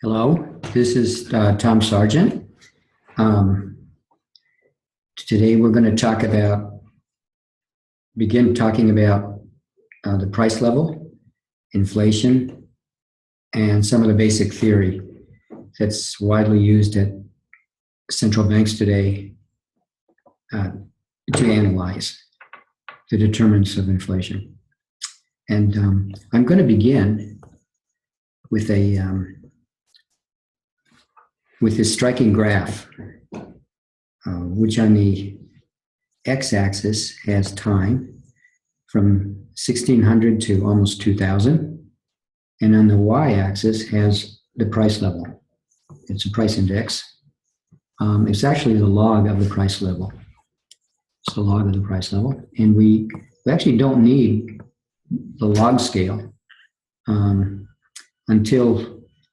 Hello, this is Tom Sargent. Um, Today we're going to begin talking about the price level, inflation, and some of the basic theory that's widely used at central banks today to analyze the determinants of inflation. And I'm going to begin with this striking graph, which on the x-axis has time from 1600 to almost 2000, and on the y-axis has the price level. It's a price index. It's actually the log of the price level. It's the log of the price level, and we actually don't need the log scale until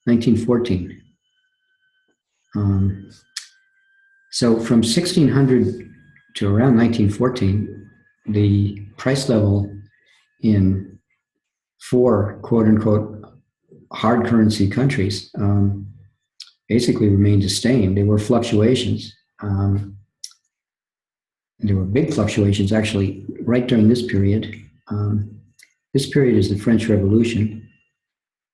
1914. So from 1600 to around 1914, the price level in four quote-unquote hard currency countries basically remained the same. There were fluctuations. There were big fluctuations actually right during this period. This period is the French Revolution,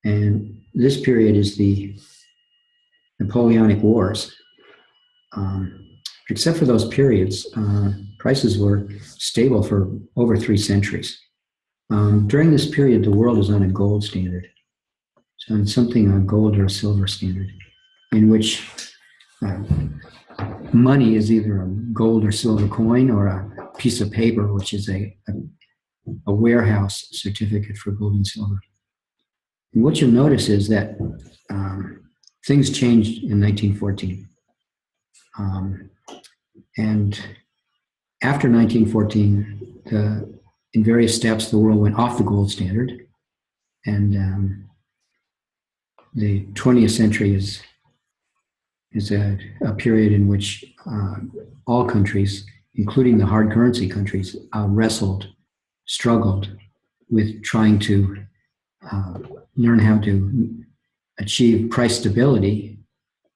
and this period is the Napoleonic Wars. Except for those periods, prices were stable for over 3 centuries. During this period, the world is on a gold standard, so on something a gold or a silver standard, in which money is either a gold or silver coin or a piece of paper, which is a warehouse certificate for gold and silver. And what you'll notice is that things changed in 1914. And after 1914, in various steps, the world went off the gold standard. And the 20th century is a period in which all countries, including the hard currency countries, struggled with trying to learn how to achieve price stability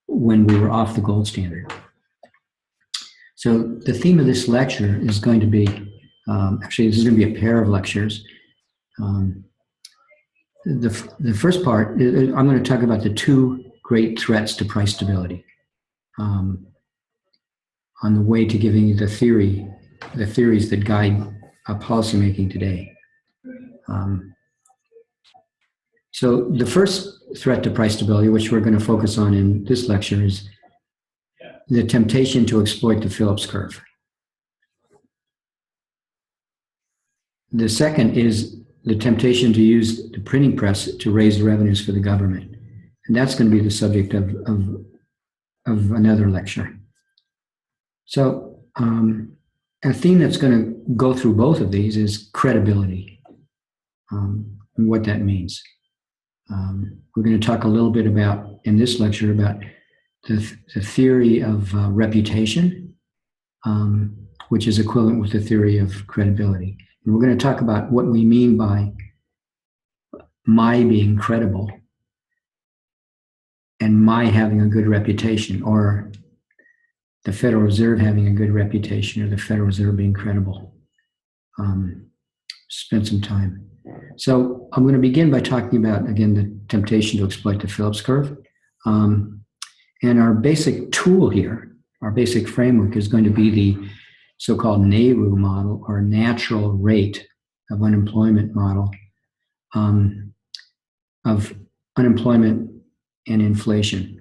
when we were off the gold standard. So the theme of this lecture is going to be, actually this is going to be a pair of lectures. The first part, I'm going to talk about the two great threats to price stability on the way to giving you the theories that guide policymaking today. So the first threat to price stability, which we're going to focus on in this lecture, is the temptation to exploit the Phillips curve. The second is the temptation to use the printing press to raise revenues for the government. And that's going to be the subject of another lecture. So a theme that's going to go through both of these is credibility and what that means. We're going to talk a little bit about, in this lecture, about the theory of reputation, which is equivalent with the theory of credibility. And we're going to talk about what we mean by my being credible and my having a good reputation, or the Federal Reserve having a good reputation, or the Federal Reserve being credible. Spend some time. So I'm going to begin by talking about, again, the temptation to exploit the Phillips curve. And our basic tool here, our basic framework, is going to be the so-called NAIRU model, or natural rate of unemployment model, of unemployment and inflation,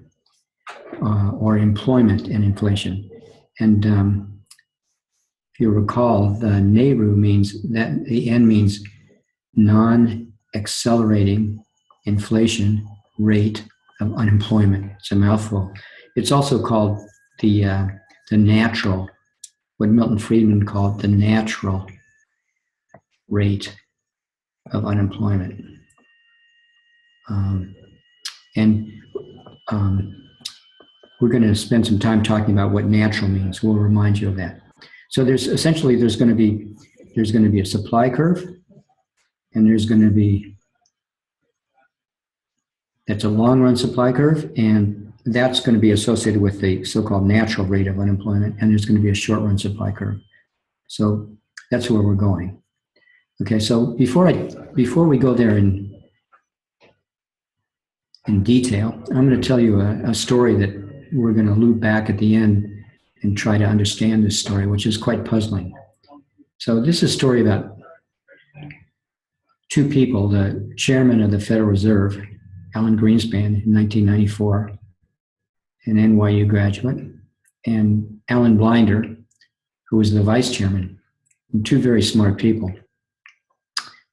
or employment and inflation. And if you recall, the NAIRU means that the N means non-accelerating inflation rate of unemployment. It's a mouthful. It's also called the natural, what Milton Friedman called the natural rate of unemployment. We're going to spend some time talking about what natural means. We'll remind you of that. So there's going to be a supply curve, and there's going to be That's a long-run supply curve, and that's going to be associated with the so-called natural rate of unemployment, and there's going to be a short-run supply curve. So that's where we're going. Okay, so before we go there in detail, I'm going to tell you a story that we're going to loop back at the end and try to understand this story, which is quite puzzling. So this is a story about two people, the chairman of the Federal Reserve, Alan Greenspan, in 1994, an NYU graduate, and Alan Blinder, who was the vice chairman, two very smart people.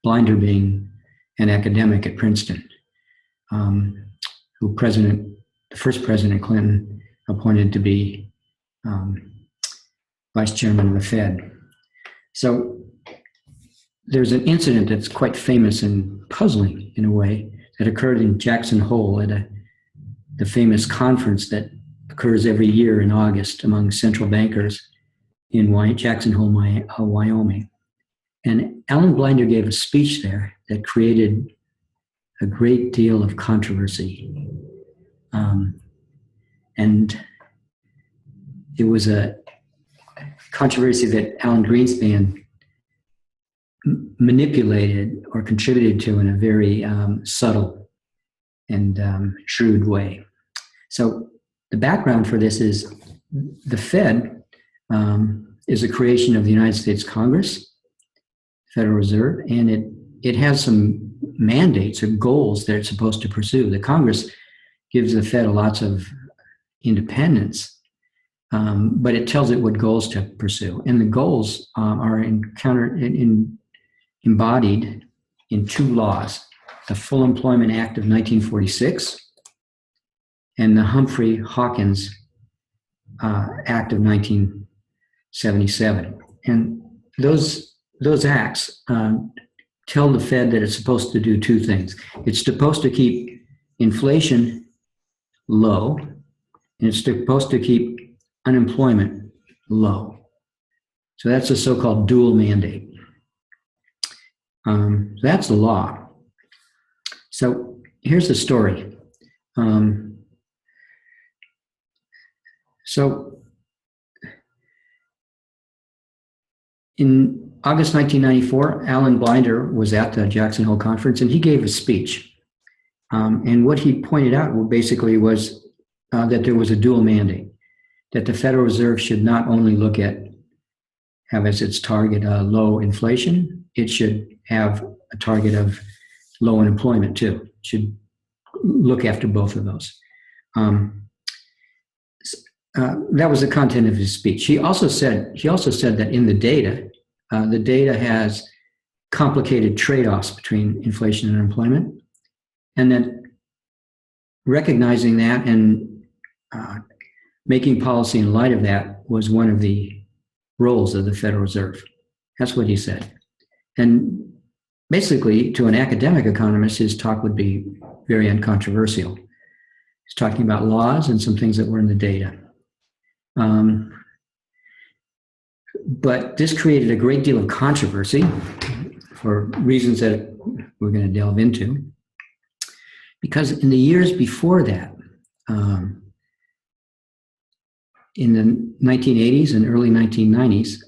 Blinder being an academic at Princeton, who the first President Clinton appointed to be vice chairman of the Fed. So there's an incident that's quite famous and puzzling in a way that occurred in Jackson Hole at the famous conference that occurs every year in August among central bankers in Jackson Hole, Wyoming. And Alan Blinder gave a speech there that created a great deal of controversy. And it was a controversy that Alan Greenspan manipulated or contributed to in a very subtle and shrewd way. So the background for this is the Fed is a creation of the United States Congress, Federal Reserve, and it has some mandates or goals that it's supposed to pursue. The Congress gives the Fed lots of independence, but it tells it what goals to pursue. And the goals are embodied in two laws, the Full Employment Act of 1946 and the Humphrey-Hawkins Act of 1977. And those acts tell the Fed that it's supposed to do two things. It's supposed to keep inflation low, and it's supposed to keep unemployment low. So that's a so-called dual mandate. That's the law. So here's the story. So in August 1994, Alan Blinder was at the Jackson Hole conference, and he gave a speech. And what he pointed out basically was that there was a dual mandate, that the Federal Reserve should not only have as its target low inflation, it should have a target of low unemployment too. It should look after both of those. That was the content of his speech. He also said that in the data has complicated trade-offs between inflation and unemployment, and that recognizing that and making policy in light of that was one of the roles of the Federal Reserve. That's what he said. And basically, to an academic economist, his talk would be very uncontroversial. He's talking about laws and some things that were in the data. But this created a great deal of controversy for reasons that we're going to delve into. Because in the years before that, in the 1980s and early 1990s,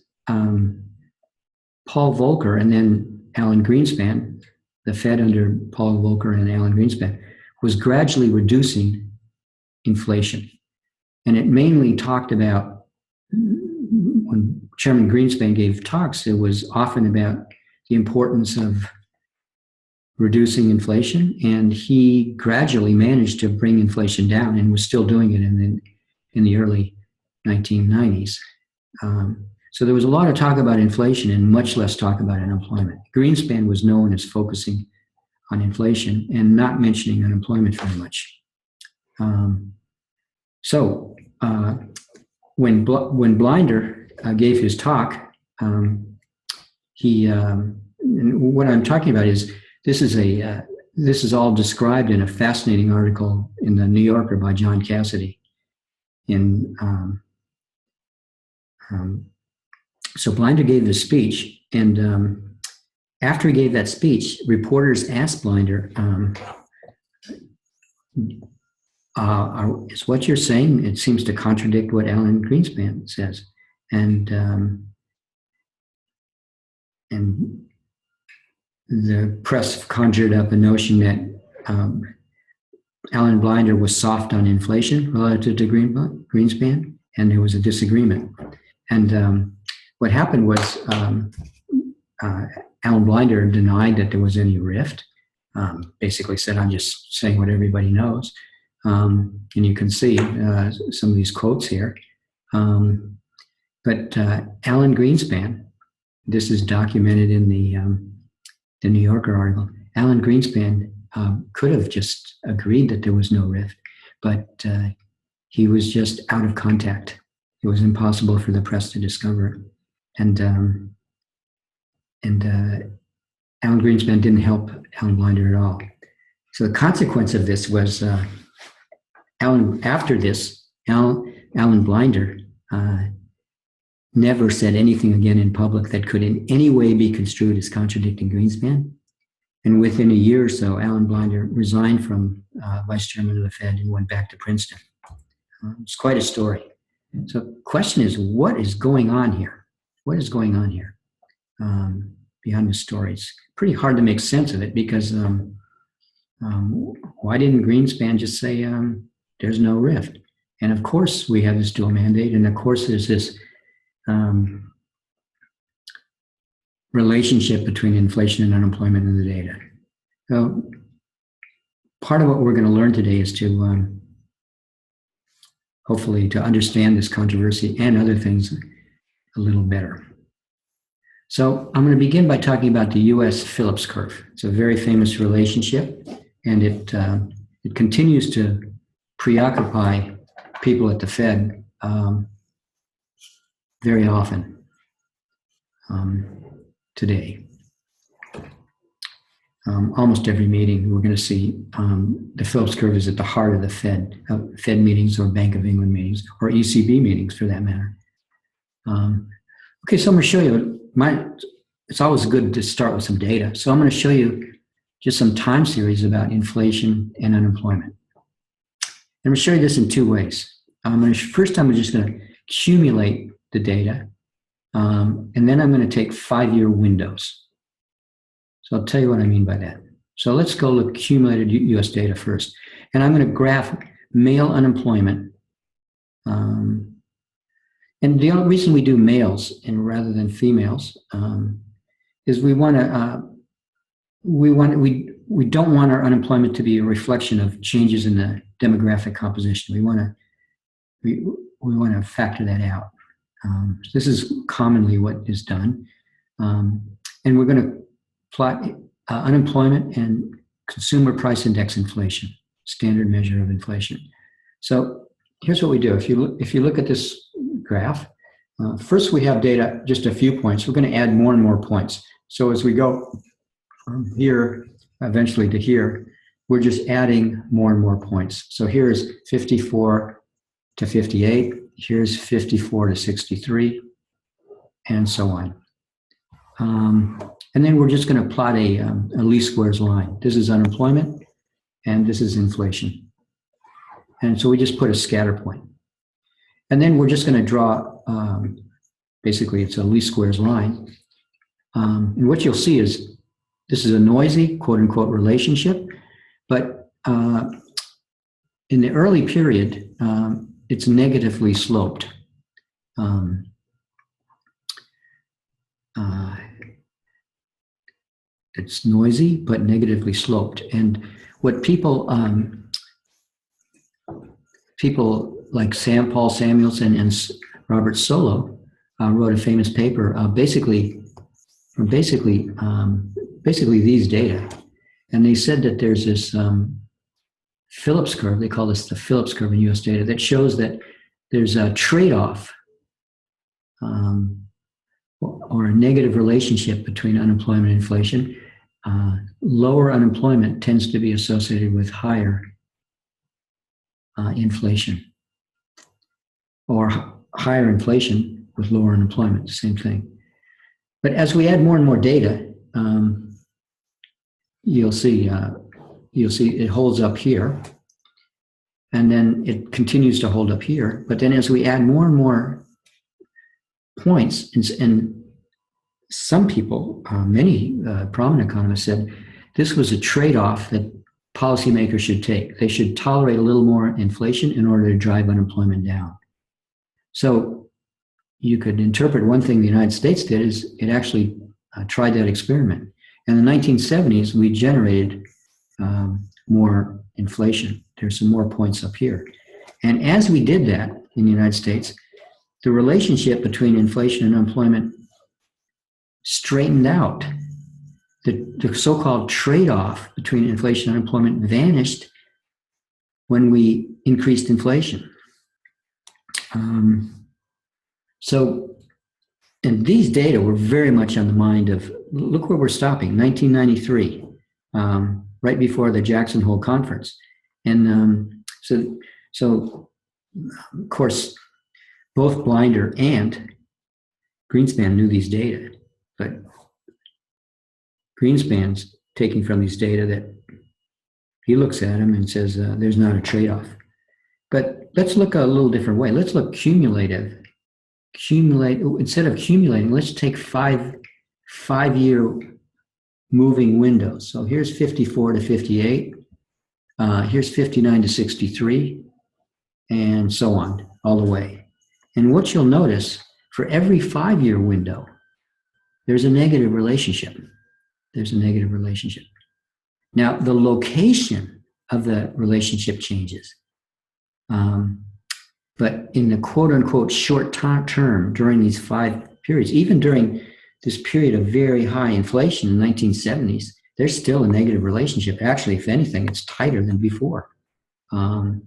Paul Volcker and then Alan Greenspan, the Fed under Paul Volcker and Alan Greenspan, was gradually reducing inflation. And it mainly talked about, when Chairman Greenspan gave talks, it was often about the importance of reducing inflation, and he gradually managed to bring inflation down and was still doing it in the early 1990s. So there was a lot of talk about inflation and much less talk about unemployment. Greenspan was known as focusing on inflation and not mentioning unemployment very much. So when Blinder gave his talk, what I'm talking about is this is all described in a fascinating article in the New Yorker by John Cassidy. So Blinder gave this speech, and after he gave that speech, reporters asked Blinder, is what you're saying, it seems to contradict what Alan Greenspan says. And the press conjured up a notion that Alan Blinder was soft on inflation relative to Greenspan, and there was a disagreement. And what happened was Alan Blinder denied that there was any rift, basically said, I'm just saying what everybody knows. And you can see some of these quotes here. But Alan Greenspan, this is documented in the New Yorker article, Alan Greenspan could have just agreed that there was no rift, but he was just out of contact. It was impossible for the press to discover it. And Alan Greenspan didn't help Alan Blinder at all. So the consequence of this was Alan Blinder never said anything again in public that could in any way be construed as contradicting Greenspan. And within a year or so, Alan Blinder resigned from vice chairman of the Fed and went back to Princeton. It's quite a story. So the question is, what is going on here? What is going on here behind the story? It's pretty hard to make sense of it because why didn't Greenspan just say there's no rift? And of course we have this dual mandate, and of course there's this relationship between inflation and unemployment in the data. So part of what we're going to learn today is to hopefully to understand this controversy and other things a little better. So I'm going to begin by talking about the U.S. Phillips curve. It's a very famous relationship, and it continues to preoccupy people at the Fed very often today. Almost every meeting we're going to see the Phillips curve is at the heart of the Fed meetings or Bank of England meetings or ECB meetings for that matter. Okay, so I'm going to show you it's always good to start with some data. So I'm going to show you just some time series about inflation and unemployment. I'm going to show you this in two ways. First, I'm just going to accumulate the data, and then I'm going to take 5-year windows. So I'll tell you what I mean by that. So let's go look accumulated U.S. data first. And I'm going to graph male unemployment. And the only reason we do males and rather than females is we don't want our unemployment to be a reflection of changes in the demographic composition. We want to factor that out. This is commonly what is done. And we're going to plot unemployment and consumer price index inflation, standard measure of inflation. So here's what we do. If you look at this graph, first we have data, just a few points. We're going to add more and more points. So as we go from here eventually to here, we're just adding more and more points. So here's 54 to 58. Here's 54 to 63, and so on. And then we're just going to plot a least squares line. This is unemployment, and this is inflation. And so we just put a scatter point. And then we're just going to draw, basically it's a least squares line. And what you'll see is this is a noisy, quote unquote, relationship, but in the early period, it's negatively sloped. It's noisy, but negatively sloped. And what people like Paul Samuelson and Robert Solow wrote a famous paper, basically these data. And they said that there's this Phillips curve, they call this the Phillips curve in US data, that shows that there's a trade-off or a negative relationship between unemployment and inflation. Lower unemployment tends to be associated with higher inflation, or higher inflation with lower unemployment, same thing. But as we add more and more data, you'll see it holds up here. and then it continues to hold up here. But then as we add more and more points, and some people, many prominent economists said this was a trade-off that policymakers should take. They should tolerate a little more inflation in order to drive unemployment down. So you could interpret one thing the United States did is it actually tried that experiment. In the 1970s, we generated more inflation. There's some more points up here. And as we did that in the United States, the relationship between inflation and unemployment straightened out. The so-called trade-off between inflation and unemployment vanished when we increased inflation. And these data were very much on the mind of, look where we're stopping, 1993, right before the Jackson Hole Conference. And so of course, both Blinder and Greenspan knew these data, but Greenspan's taking from these data that he looks at them and says there's not a trade-off. But let's look a little different way. Let's look cumulative. Instead of accumulating, let's take five-year moving windows. So here's 54 to 58. Here's 59 to 63, and so on, all the way. And what you'll notice, for every 5-year window, there's a negative relationship. There's a negative relationship. Now, the location of the relationship changes. But in the quote-unquote short term during these 5 periods, even during this period of very high inflation in the 1970s, there's still a negative relationship. Actually, if anything, it's tighter than before. And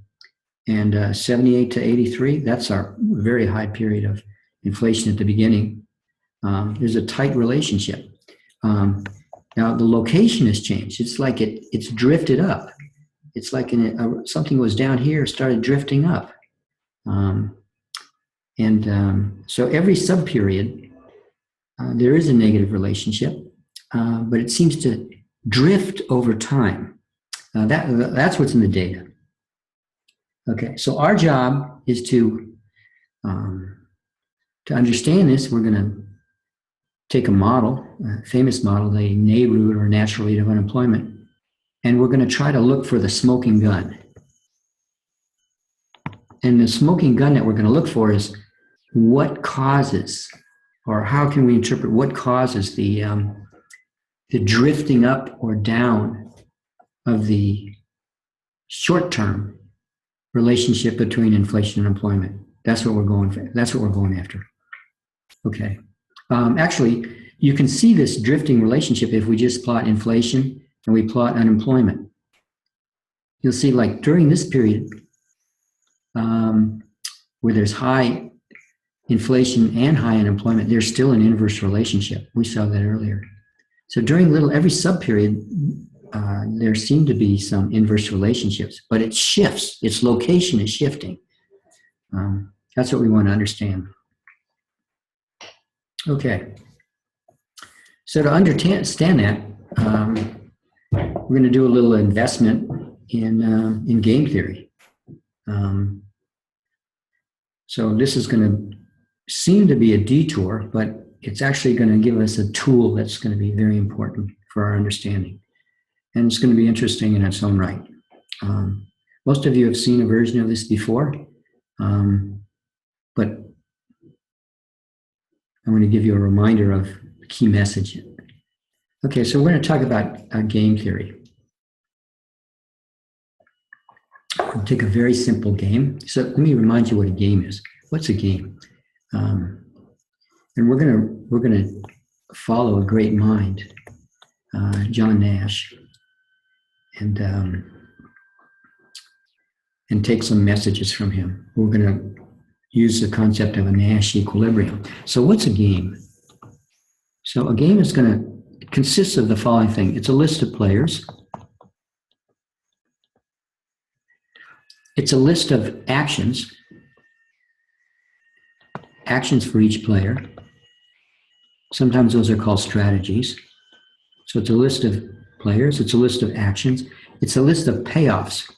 78 to 83, that's our very high period of inflation at the beginning. There's a tight relationship. Now, the location has changed. It's like it's drifted up. It's like something was down here, started drifting up. So every subperiod, there is a negative relationship, but it seems to drift over time. That's what's in the data. Okay, so our job is to understand this. We're going to take a model, a famous model, the NARUD, or Natural Rate of Unemployment, and we're going to try to look for the smoking gun. And the smoking gun that we're going to look for is what causes, or how can we interpret what causes the drifting up or down of the short-term relationship between inflation and employment. That's what we're going for. That's what we're going after. Okay. Actually, you can see this drifting relationship if we just plot inflation and we plot unemployment. You'll see, like, during this period, where there's high inflation and high unemployment, there's still an inverse relationship. We saw that earlier. So during every subperiod, there seem to be some inverse relationships, but it shifts. Its location is shifting. That's what we want to understand. Okay. So to understand that, we're going to do a little investment in game theory. So this is going to seem to be a detour, but it's actually going to give us a tool that's going to be very important for our understanding. And it's going to be interesting in its own right. Most of you have seen a version of this before, but I'm going to give you a reminder of the key message. Okay, so we're going to talk about game theory. We'll take a very simple game. So let me remind you what a game is. What's a game? And we're gonna follow a great mind, John Nash, and take some messages from him. We're gonna use the concept of a Nash equilibrium. So what's a game? So a game is consists of the following thing. It's a list of players. It's a list of actions for each player. Sometimes those are called strategies. So it's a list of players, it's a list of actions, it's a list of payoffs.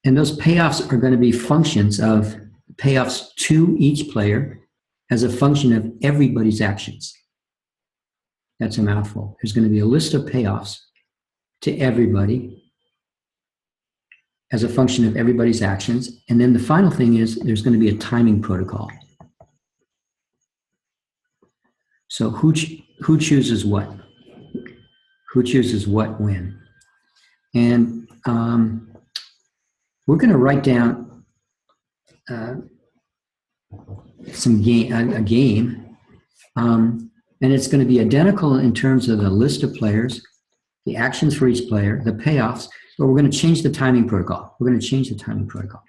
And those payoffs are going to be functions of payoffs to each player as a function of everybody's actions. That's a mouthful. There's going to be a list of payoffs to everybody as a function of everybody's actions. And then the final thing is there's going to be a timing protocol. So who chooses what? Who chooses what when? And we're going to write down a game, and it's going to be identical in terms of the list of players, the actions for each player, the payoffs, but we're going to change the timing protocol. We're going to change the timing protocol.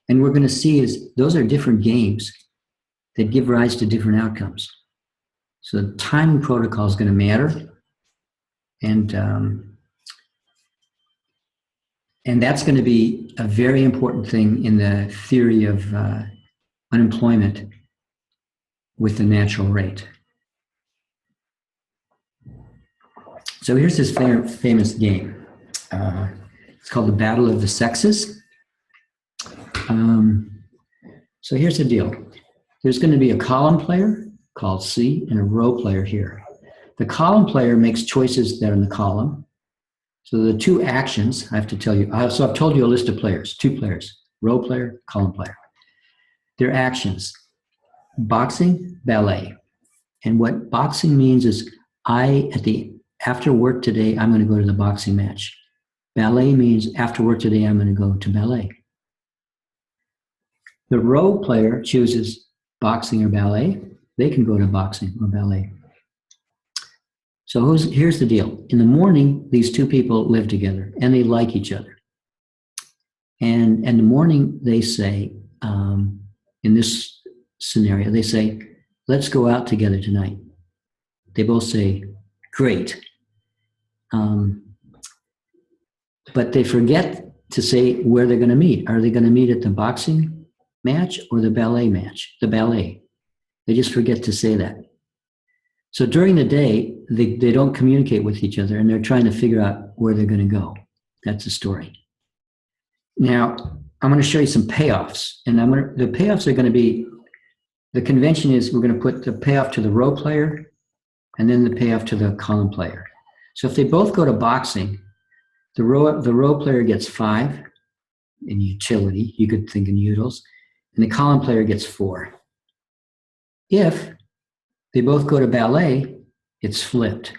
And we're going to see is those are different games that give rise to different outcomes. So the timing protocol is going to matter. And that's going to be a very important thing in the theory of unemployment with the natural rate. So here's this famous game. It's called the Battle of the Sexes. So here's the deal. There's going to be a column player called C and a row player here. The column player makes choices that are in the column. So the two actions, I have to tell you, so I've told you a list of players, 2 players, row player, column player. Their actions, boxing, ballet. And what boxing means is after work today, I'm going to go to the boxing match. Ballet means after work today, I'm going to go to ballet. The row player chooses boxing or ballet. They can go to boxing or ballet. So here's the deal. In the morning, these 2 people live together and they like each other. And in the morning, they say, in this scenario, they say, let's go out together tonight. They both say, great. But they forget to say where they're going to meet. Are they going to meet at the boxing match or the ballet match? The ballet. They just forget to say that. So during the day, they don't communicate with each other and they're trying to figure out where they're going to go. That's the story. Now, I'm going to show you some payoffs. And the payoffs are going to be, the convention is we're going to put the payoff to the row player and then the payoff to the column player. So if they both go to boxing, the row player gets 5 in utility, you could think in utils, and the column player gets 4. If they both go to ballet, it's flipped.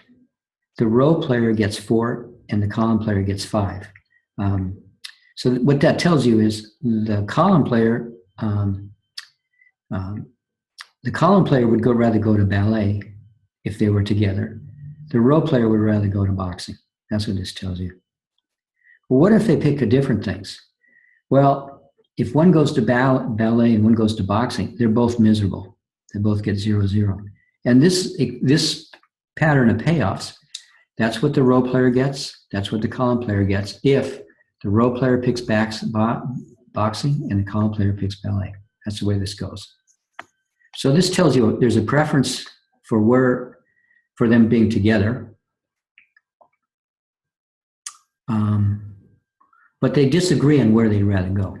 The row player gets 4 and the column player gets 5. So what that tells you is the column player would rather go to ballet if they were together. The row player would rather go to boxing. That's what this tells you. Well, what if they pick different things? Well, if one goes to ballet and one goes to boxing, they're both miserable. They both get 0-0. And this pattern of payoffs, that's what the row player gets. That's what the column player gets if the row player picks boxing and the column player picks ballet. That's the way this goes. So this tells you there's a preference for them being together. But they disagree on where they'd rather go.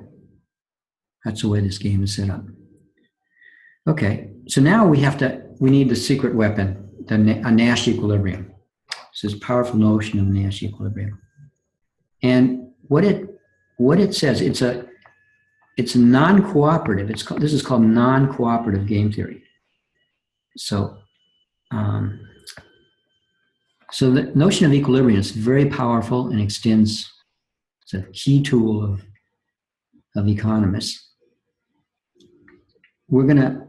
That's the way this game is set up. Okay, so now we need the secret weapon, a Nash equilibrium. It's this powerful notion of Nash equilibrium. And what it says, it's non-cooperative. This is called non-cooperative game theory. So the notion of equilibrium is very powerful and extends. It's a key tool of economists. We're going to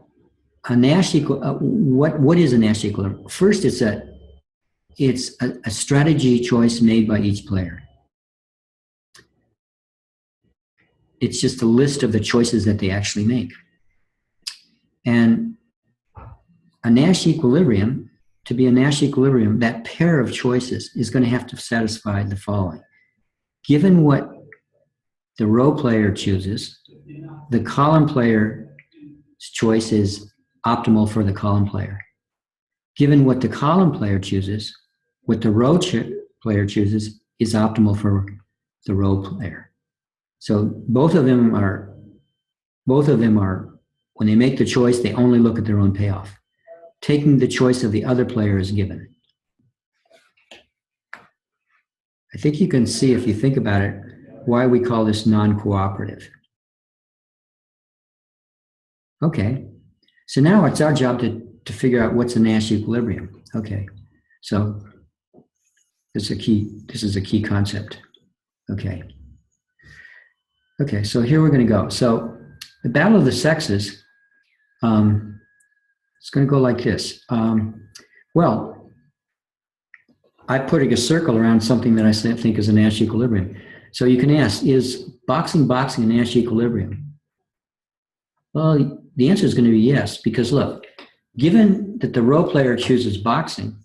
what is a Nash equilibrium? First, it's a strategy choice made by each player. It's just a list of the choices that they actually make. And a Nash equilibrium, to be a Nash equilibrium, that pair of choices is going to have to satisfy the following. Given what the row player chooses, the column player's choice is optimal for the column player. Given what the column player chooses, what the row player chooses is optimal for the row player. So both of them are, when they make the choice, they only look at their own payoff. Taking the choice of the other player is given. I think you can see, if you think about it, why we call this non-cooperative. Okay, so now it's our job to figure out what's the Nash equilibrium. Okay, so this is a key concept. Okay, so here we're going to go. So the battle of the sexes, it's going to go like this. Well, I'm putting a circle around something that I think is a Nash equilibrium. So you can ask, is boxing a Nash equilibrium? Well, the answer is going to be yes, because look, given that the role player chooses boxing,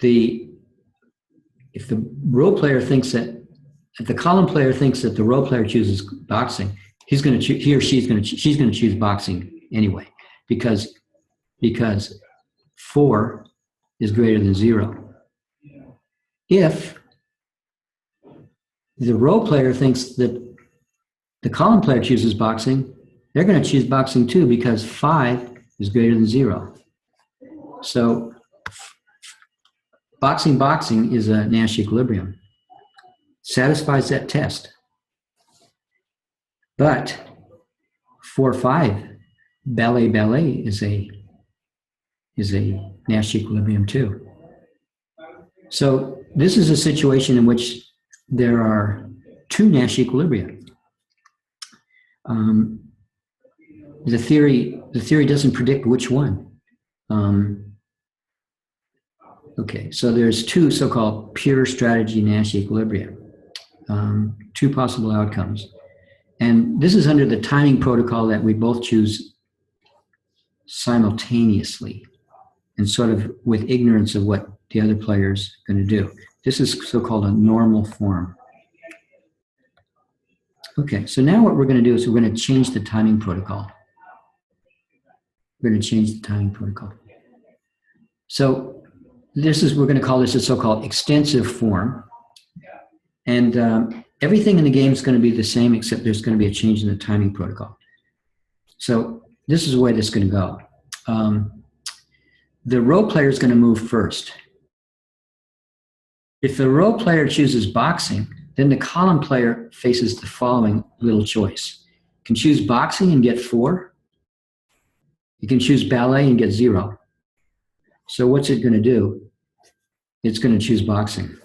if the role player thinks that, if the column player thinks that the role player chooses boxing, she's going to choose boxing anyway, because 4 is greater than 0. If the role player thinks that the column player chooses boxing, they're going to choose boxing too, because 5 is greater than 0. So boxing is a Nash equilibrium. Satisfies that test. But 4-5, ballet is a Nash equilibrium too. So this is a situation in which there are 2 Nash equilibria. The theory doesn't predict which one. Okay, so there's 2 so-called pure strategy Nash equilibria, 2 possible outcomes. And this is under the timing protocol that we both choose simultaneously and sort of with ignorance of what the other player's going to do. This is so-called a normal form. Okay, so now what we're going to do is we're going to change the timing protocol. We're going to change the timing protocol. So we're going to call this a so-called extensive form. And everything in the game is going to be the same, except there's going to be a change in the timing protocol. So this is the way this is going to go. The role player is going to move first. If the role player chooses boxing, then the column player faces the following little choice. You can choose boxing and get 4. You can choose ballet and get 0. So what's it going to do? It's going to choose boxing.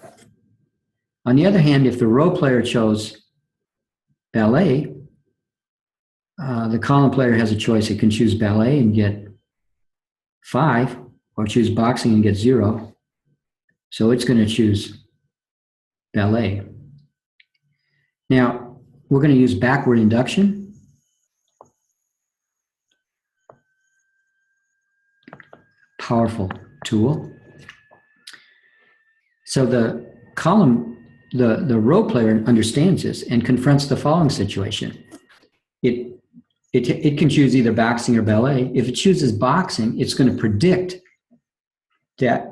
On the other hand, if the role player chose ballet, the column player has a choice. It can choose ballet and get 5, or choose boxing and get 0. So it's going to choose ballet. Now, we're going to use backward induction. Powerful tool. So the role player understands this and confronts the following situation. It can choose either boxing or ballet. If it chooses boxing, it's going to predict that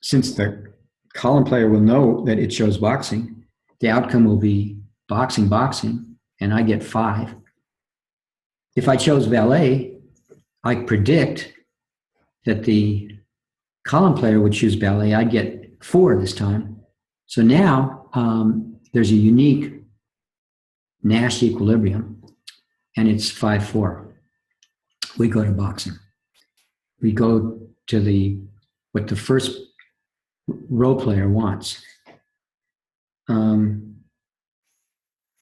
since the column player will know that it chose boxing, the outcome will be boxing, and I get 5. If I chose ballet, I predict that the column player would choose ballet. I'd get 4 this time. So now there's a unique Nash equilibrium, and it's 5-4. We go to boxing. We go to what the first role player wants.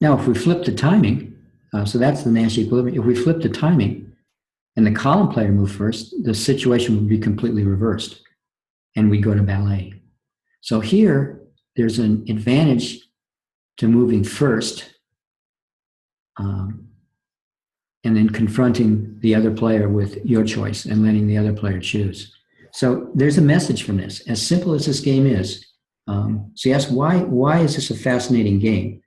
Now, if we flip the timing, so that's the Nash equilibrium. If we flip the timing and the column player moved first, the situation would be completely reversed, and we go to ballet. So here, there's an advantage to moving first and then confronting the other player with your choice and letting the other player choose. So there's a message from this, as simple as this game is. So you ask, why is this a fascinating game?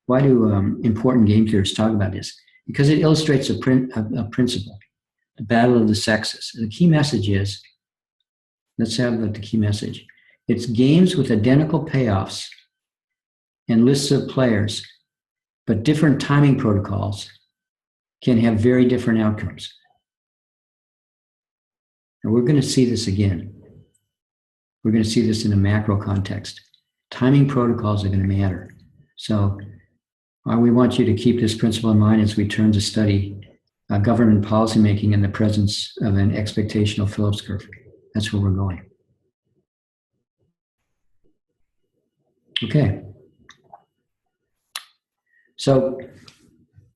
Why do important game theorists talk about this? Because it illustrates a principle, the battle of the sexes. And the key message is, let's have the key message. It's games with identical payoffs and lists of players, but different timing protocols can have very different outcomes. And we're going to see this again. We're going to see this in a macro context. Timing protocols are going to matter. So we want you to keep this principle in mind as we turn to study government policymaking in the presence of an expectational Phillips curve. That's where we're going. Okay. So,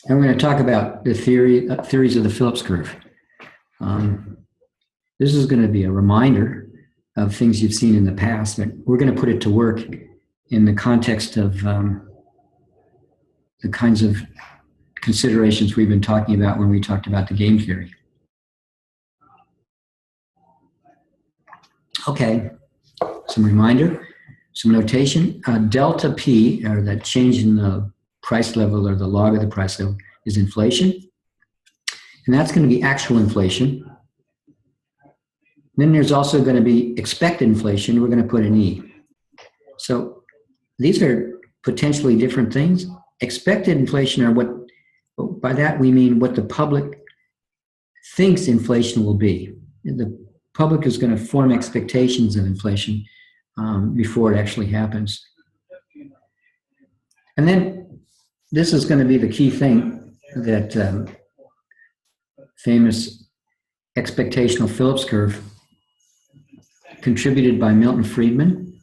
and we're going to talk about the theories of the Phillips curve. This is going to be a reminder of things you've seen in the past, but we're going to put it to work in the context of the kinds of considerations we've been talking about when we talked about the game theory. Okay, some reminder, some notation. Delta P, or that change in the price level or the log of the price level, is inflation. And that's going to be actual inflation. Then there's also going to be expected inflation. We're going to put an E. So these are potentially different things. Expected inflation are what, by that we mean what the public thinks inflation will be. The public is going to form expectations of inflation before it actually happens. And then this is going to be the key thing that famous expectational Phillips curve contributed by Milton Friedman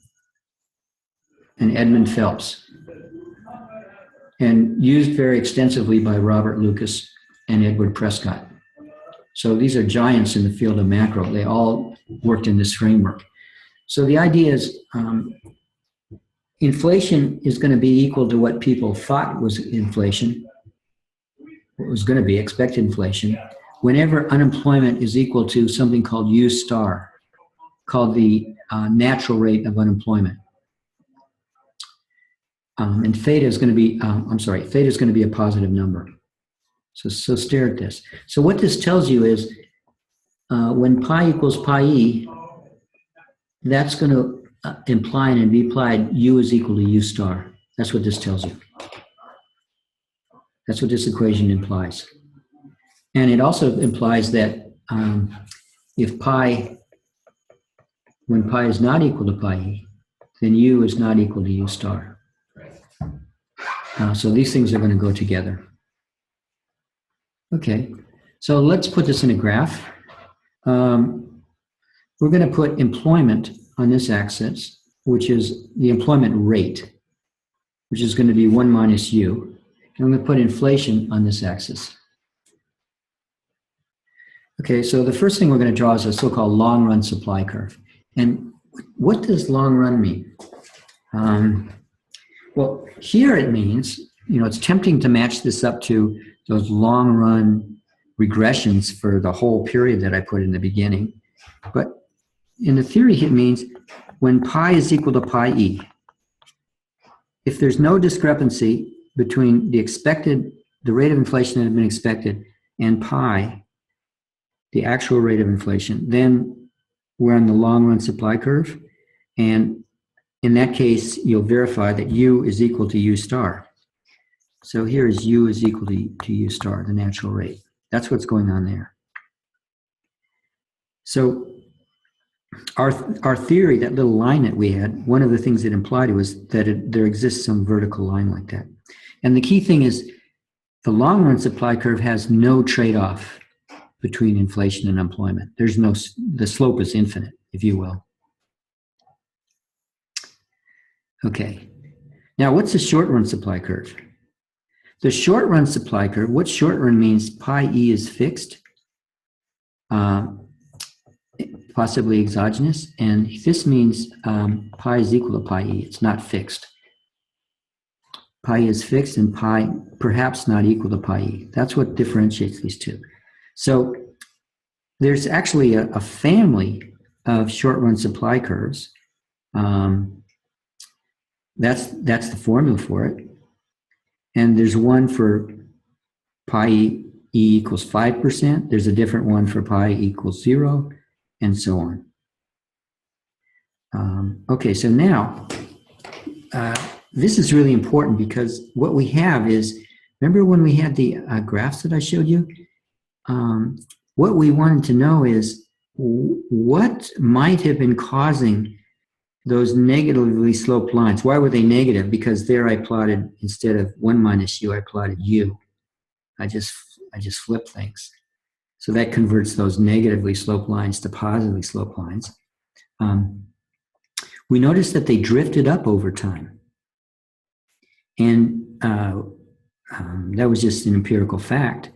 and Edmund Phelps, and used very extensively by Robert Lucas and Edward Prescott. So these are giants in the field of macro. They all worked in this framework. So the idea is inflation is going to be equal to what people thought was inflation, what was going to be expected inflation, whenever unemployment is equal to something called U star, called the natural rate of unemployment. And theta is going to be, theta is going to be a positive number. So stare at this. So what this tells you is when pi equals pi e, that's going to imply and be applied U is equal to U star. That's what this tells you. That's what this equation implies. And it also implies that if when pi is not equal to pi e, then U is not equal to U star. So these things are going to go together. Okay, so let's put this in a graph. We're going to put employment on this axis, which is the employment rate, which is going to be 1 minus U. And I'm going to put inflation on this axis. Okay, so the first thing we're going to draw is a so-called long-run supply curve. And what does long-run mean? Well, here it means, it's tempting to match this up to those long-run regressions for the whole period that I put in the beginning. But in the theory, it means when pi is equal to pi e, if there's no discrepancy between the rate of inflation that had been expected, and pi, the actual rate of inflation, then we're on the long-run supply curve. And in that case, you'll verify that U is equal to U star. So here is U is equal to U star, the natural rate. That's what's going on there. So our theory, that little line that we had, one of the things it implied was that there exists some vertical line like that. And the key thing is the long-run supply curve has no trade-off between inflation and employment. The slope is infinite, if you will. Okay. Now, what's the short-run supply curve? The short-run supply curve, what short-run means, pi e is fixed, possibly exogenous, and this means pi is equal to pi e. It's not fixed. Pi is fixed and pi perhaps not equal to pi e. That's what differentiates these two. So there's actually a family of short-run supply curves. That's the formula for it. And there's one for pi e equals 5%. There's a different one for pi equals 0, and so on. Okay, so now this is really important because what we have is, remember when we had the graphs that I showed you? What we wanted to know is what might have been causing those negatively sloped lines. Why were they negative? Because there I plotted, instead of 1 minus u, I plotted u. I just flipped things. So that converts those negatively sloped lines to positively sloped lines. We noticed that they drifted up over time. And that was just an empirical fact.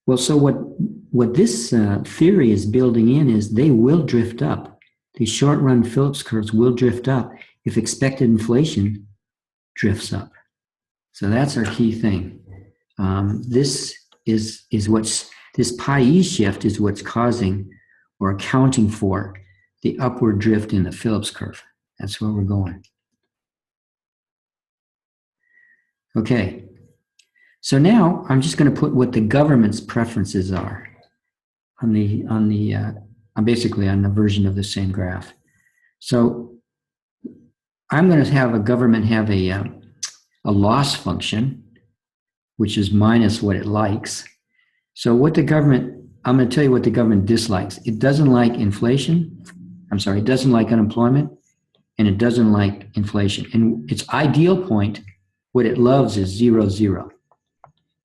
Well, so what this theory is building in is they will drift up. These short-run Phillips curves will drift up if expected inflation drifts up. So that's our key thing. This pi e shift is what's causing or accounting for the upward drift in the Phillips curve. That's where we're going. Okay. So now I'm just going to put what the government's preferences are basically on the version of the same graph. So I'm going to have a government have a loss function, which is minus what it likes. So I'm going to tell you what the government dislikes. It doesn't like inflation. It doesn't like unemployment, and it doesn't like inflation. And its ideal point, what it loves is 0, 0.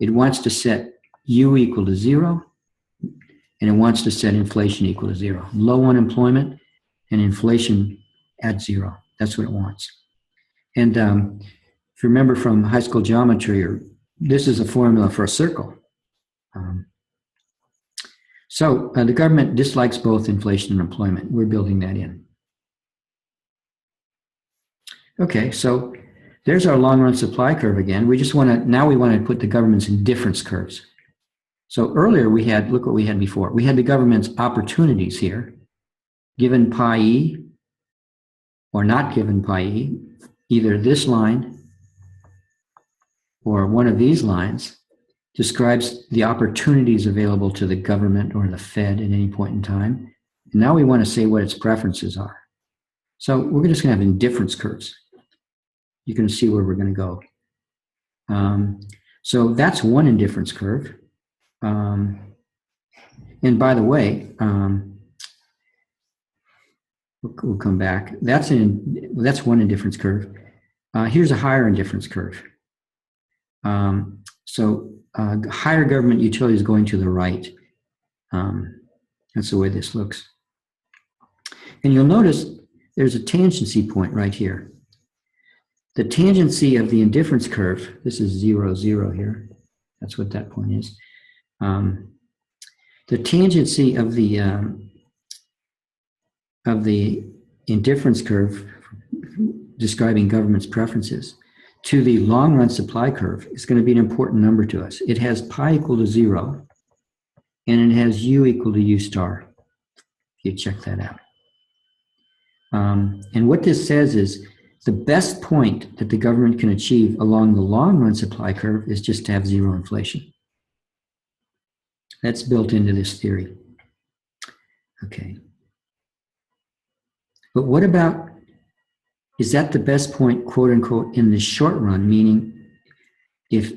It wants to set u equal to 0, and it wants to set inflation equal to 0. Low unemployment and inflation at 0. That's what it wants. And if you remember from high school geometry, this is a formula for a circle. So the government dislikes both inflation and employment. We're building that in. Okay, so there's our long-run supply curve again. Now we want to put the government's indifference curves. So earlier look what we had before. We had the government's opportunities here, given pi e or not given pi e, either this line or one of these lines describes the opportunities available to the government or the Fed at any point in time. And now we want to say what its preferences are. So we're just going to have indifference curves. You can see where we're going to go. So that's one indifference curve. And by the way, we'll come back. That's one indifference curve. Here's a higher indifference curve. Higher government utility is going to the right. That's the way this looks. And you'll notice there's a tangency point right here. The tangency of the indifference curve, this is 0, 0 here. That's what that point is. The tangency of the indifference curve describing government's preferences to the long-run supply curve is going to be an important number to us. It has pi equal to 0, and it has u equal to u star. You check that out. And what this says is the best point that the government can achieve along the long-run supply curve is just to have 0 inflation. That's built into this theory. Okay. But what about, is that the best point, quote unquote, in the short run? Meaning, if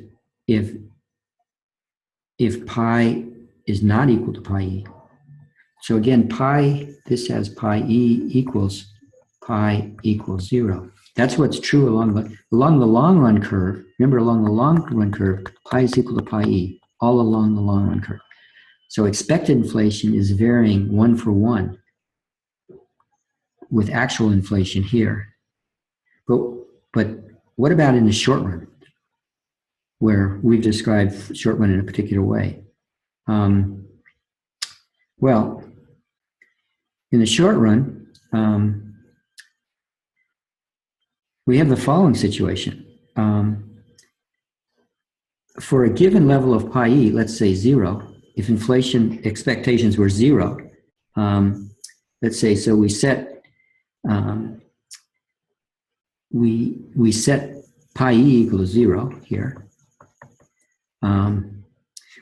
pi is not equal to pi e. So again, this has pi e equals 0. That's what's true along the long run curve. Remember, along the long run curve, pi is equal to pi e, all along the long run curve. So expected inflation is varying 1-for-1 with actual inflation here. But what about in the short run, where we've described short run in a particular way? Well, in the short run, we have the following situation. For a given level of pi e, let's say 0, if inflation expectations were 0, let's say, so we set we set pi e equal to 0 here.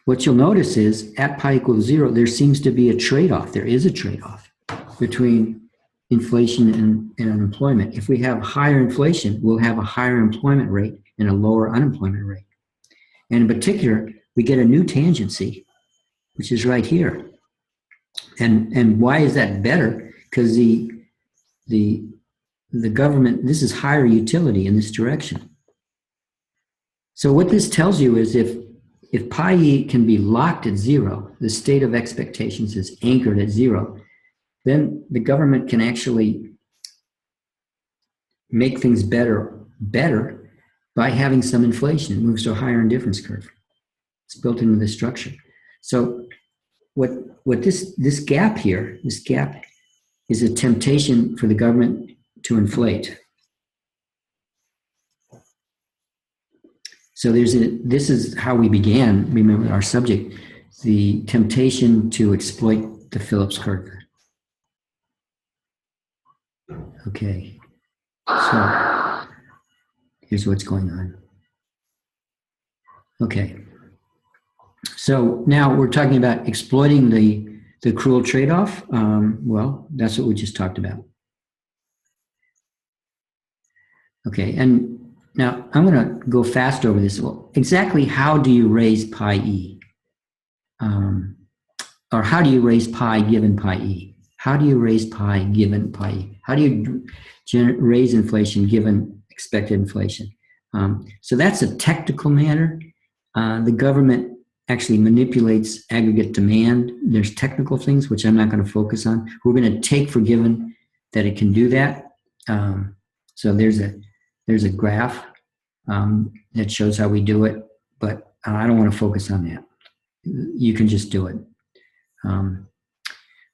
What you'll notice is at pi equal to 0, there seems to be a trade-off. There is a trade-off between inflation and unemployment. If we have higher inflation, we'll have a higher employment rate and a lower unemployment rate. And in particular, we get a new tangency, which is right here. And why is that better? Because the government, this is higher utility in this direction. So what this tells you is if pi e can be locked at zero, the state of expectations is anchored at zero, then the government can actually make things better by having some inflation. It moves to a higher indifference curve. It's built into the structure. So what this gap here, this gap is a temptation for the government to inflate. So this is how we began, remember our subject, the temptation to exploit the Phillips curve. Okay, so here's what's going on. Okay, so now we're talking about exploiting the cruel trade-off. Well, that's what we just talked about. Okay, and now I'm going to go fast over this. Well, exactly how do you raise pi e? Or how do you raise pi given pi e? How do you raise pi given pi e? How do you raise inflation given expected inflation? So that's a technical matter. The government actually manipulates aggregate demand. There's technical things, which I'm not going to focus on. We're going to take for given that it can do that. So there's a graph that shows how we do it, but I don't want to focus on that. You can just do it.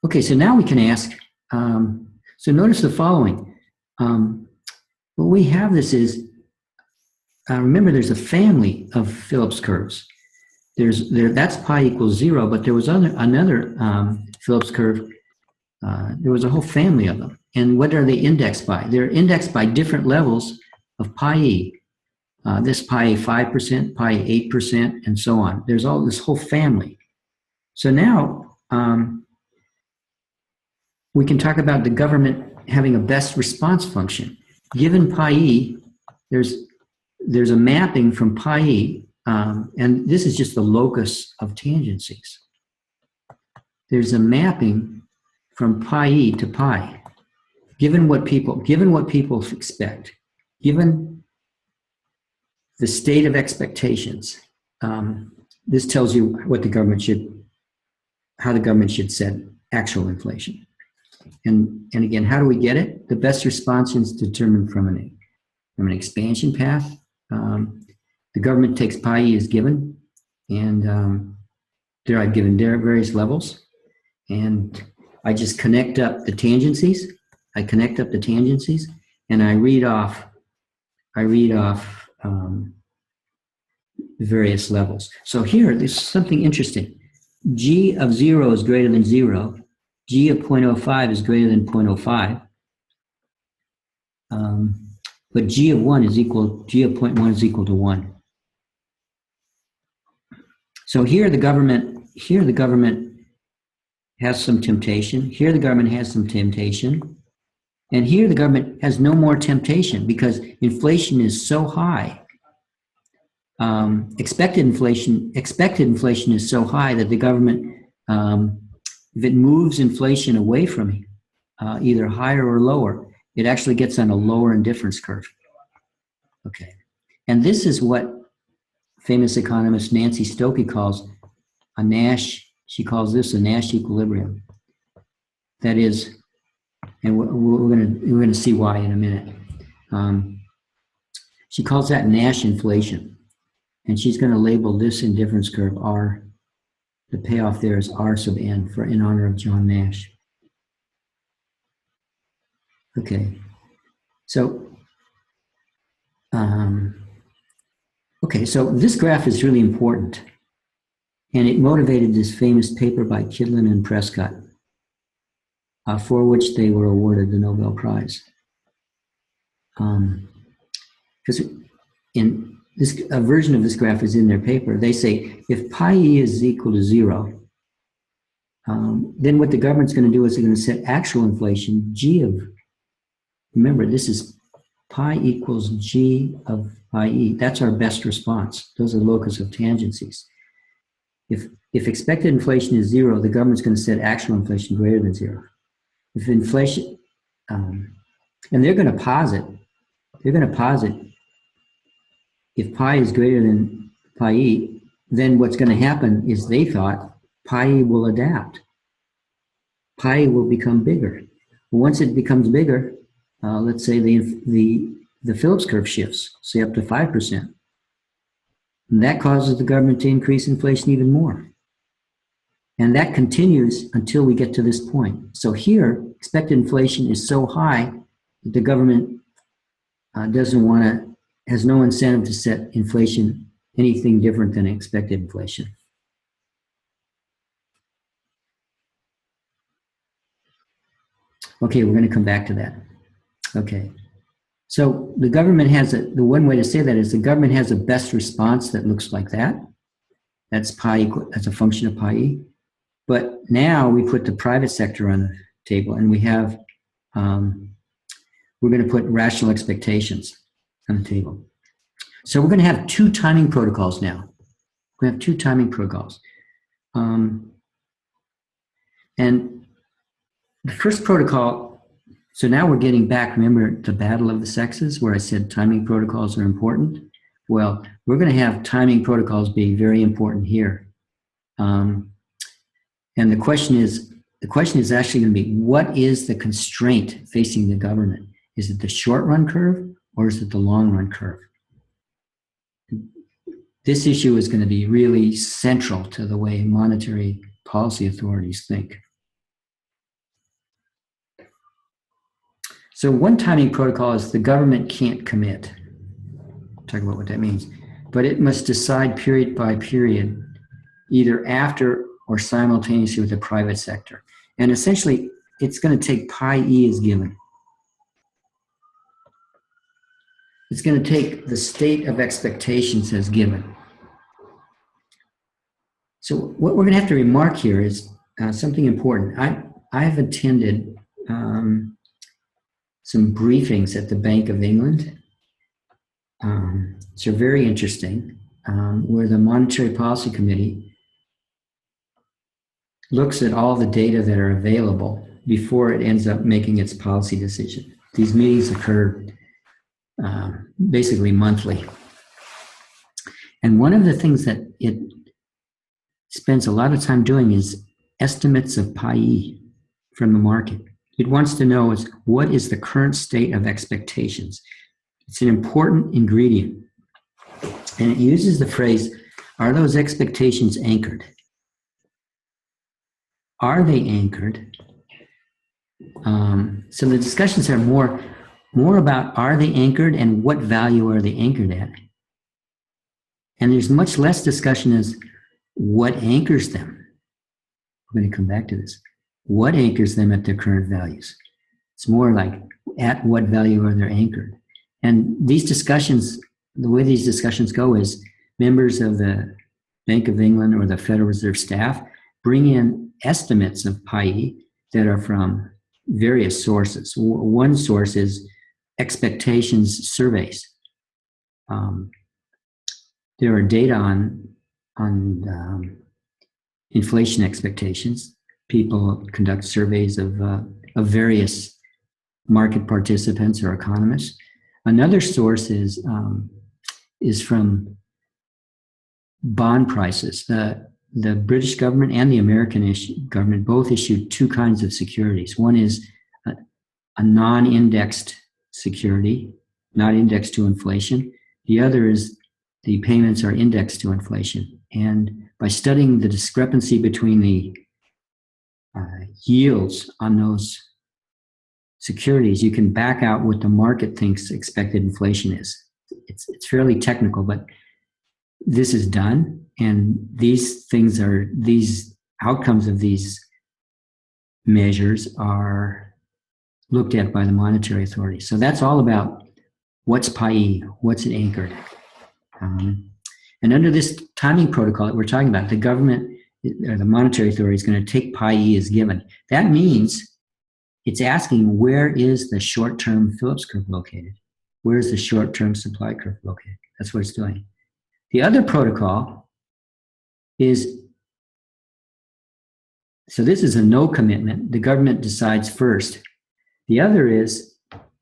Okay, so now we can ask, so notice the following. What we have this is, remember there's a family of Phillips curves. That's pi equals 0, but there was another Phillips curve. There was a whole family of them. And what are they indexed by? They're indexed by different levels of pi e. This pi a 5%, pi 8%, and so on. There's all this whole family. So now we can talk about the government having a best response function. Given pi e, there's a mapping from pi e, and this is just the locus of tangencies. There's a mapping from pi e to pi, given what people expect, given the state of expectations. This tells you what how the government should set actual inflation. And again, how do we get it? The best response is determined from an expansion path. The government takes pi e as given, and there I've given various levels, and I just connect up the tangencies. And I read off various levels. So here, there's something interesting. G of 0 is greater than 0. G of 0.05 is greater than 0.05. But G of 0.1 is equal to 1. So here the government has some temptation. Here the government has some temptation. And here the government has no more temptation because inflation is so high. Expected inflation is so high that the government, if it moves inflation away from either higher or lower, it actually gets on a lower indifference curve. Okay, and this is what famous economist Nancy Stokey calls a Nash. She calls this a Nash equilibrium. That is, and we're going to see why in a minute. She calls that Nash inflation, and she's going to label this indifference curve R. The payoff there is R sub n in honor of John Nash. Okay, so so this graph is really important, and it motivated this famous paper by Kidlin and Prescott, for which they were awarded the Nobel Prize. Because in this, a version of this graph is in their paper. They say if pi e is equal to 0, Then what the government's going to do is they're going to set actual inflation, G of, remember, this is pi equals G of pi E. That's our best response. Those are locus of tangencies. If expected inflation is 0, the government's going to set actual inflation greater than 0. If inflation, and they're going to posit if pi is greater than pi E, then what's going to happen is they thought pi E will adapt. Pi E will become bigger. Once it becomes bigger, let's say the Phillips curve shifts, say up to 5%. And that causes the government to increase inflation even more. And that continues until we get to this point. So here, expected inflation is so high that the government has no incentive to set inflation anything different than expected inflation. Okay, we're going to come back to that. Okay. So the government has the one way to say that is the government has a best response that looks like that. That's pi equal, that's a function of pi E. But now we put the private sector on the table, and we have, we're going to put rational expectations on the table. So we're going to have two timing protocols now. We have two timing protocols. And the first protocol, so now we're getting back, remember the battle of the sexes where I said timing protocols are important? Well, we're going to have timing protocols being very important here. And the question is actually going to be, what is the constraint facing the government? Is it the short run curve or is it the long run curve? This issue is going to be really central to the way monetary policy authorities think. So one timing protocol is the government can't commit. I'll talk about what that means. But it must decide period by period, either after or simultaneously with the private sector. And essentially, it's going to take pi E as given. It's going to take the state of expectations as given. So what we're going to have to remark here is something important. I've attended some briefings at the Bank of England. So very interesting, where the Monetary Policy Committee looks at all the data that are available before it ends up making its policy decision. These meetings occur basically monthly. And one of the things that it spends a lot of time doing is estimates of pi E from the market. It wants to know is what is the current state of expectations. It's an important ingredient. And it uses the phrase, are those expectations anchored? Are they anchored? So the discussions are more about are they anchored and what value are they anchored at? And there's much less discussion as what anchors them. We're going to come back to this. What anchors them at their current values? It's more like at what value are they anchored? And these discussions, the way these discussions go is members of the Bank of England or the Federal Reserve staff bring in estimates of pi E that are from various sources. One source is expectations surveys. There are data on inflation expectations. People conduct surveys of various market participants or economists. Another source is from bond prices. The British government and the American government both issued two kinds of securities. One is a non-indexed security, not indexed to inflation. The other is the payments are indexed to inflation. And by studying the discrepancy between the yields on those securities, you can back out what the market thinks expected inflation is. It's fairly technical, but this is done, and these outcomes of these measures are looked at by the monetary authority. So that's all about what's pi E, what's it anchored. And under this timing protocol that we're talking about, the government or the monetary authority is going to take pi e as given. That means it's asking, where is the short-term Phillips curve located? Where is the short-term supply curve located? That's what it's doing. The other protocol is, so this is a no commitment. The government decides first. The other is,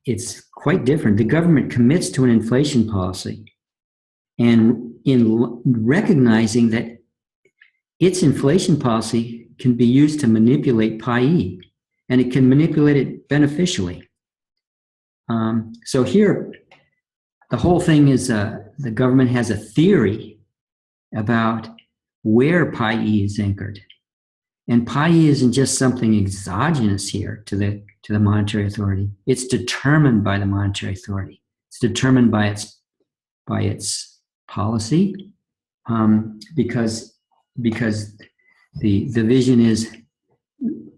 it's quite different. The government commits to an inflation policy, and in recognizing that its inflation policy can be used to manipulate pi e, and it can manipulate it beneficially. So here, the whole thing is the government has a theory about where pi e is anchored. And pi e isn't just something exogenous here to the monetary authority. It's determined by the monetary authority. It's determined by its policy, because the vision is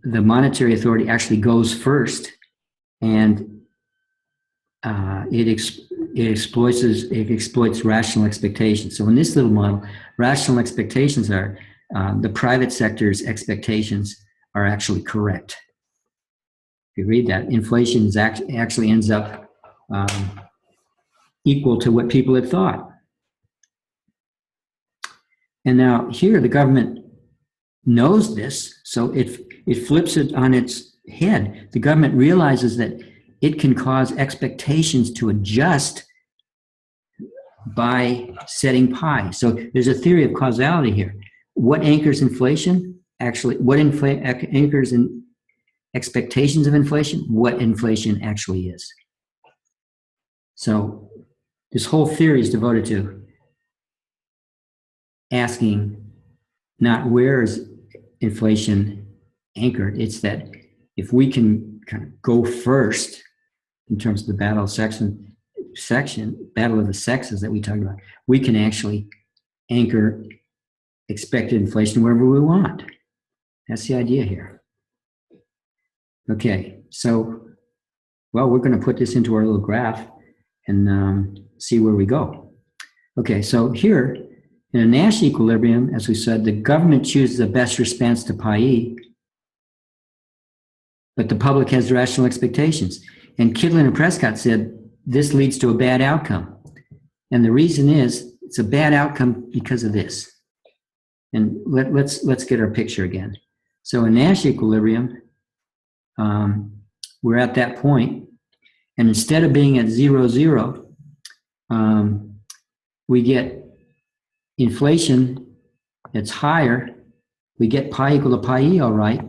the monetary authority actually goes first, and it exploits rational expectations. So in this little model, rational expectations are the private sector's expectations are actually correct. If you read that, inflation is actually ends up equal to what people had thought. And now here the government knows this, so it flips it on its head. The government realizes that it can cause expectations to adjust by setting pi. So there's a theory of causality here. What anchors inflation? Actually, what anchors in expectations of inflation? What inflation actually is. So this whole theory is devoted to asking not where is inflation anchored, it's that if we can kind of go first in terms of the battle of the sexes that we talked about, we can actually anchor expected inflation wherever we want. That's the idea here. Okay, so, well, we're going to put this into our little graph and see where we go. Okay, so here, in a Nash equilibrium, as we said, the government chooses the best response to pi e, but the public has rational expectations. And Kidlin and Prescott said this leads to a bad outcome. And the reason is it's a bad outcome because of this. And let's get our picture again. So in Nash equilibrium, we're at that point, and instead of being at 0, 0, we get inflation that's higher. We get pi equal to pi e, all right,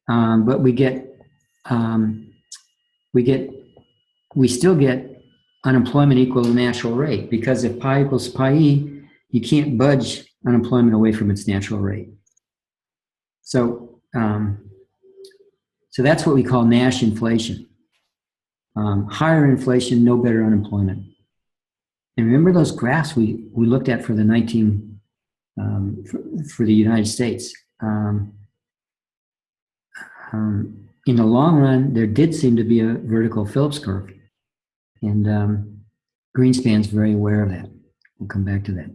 but we still get unemployment equal to natural rate, because if pi equals pi e, you can't budge unemployment away from its natural rate. So, so that's what we call Nash inflation. Higher inflation, no better unemployment. And remember those graphs we looked at for the for the United States. In the long run, there did seem to be a vertical Phillips curve, and Greenspan's very aware of that. We'll come back to that.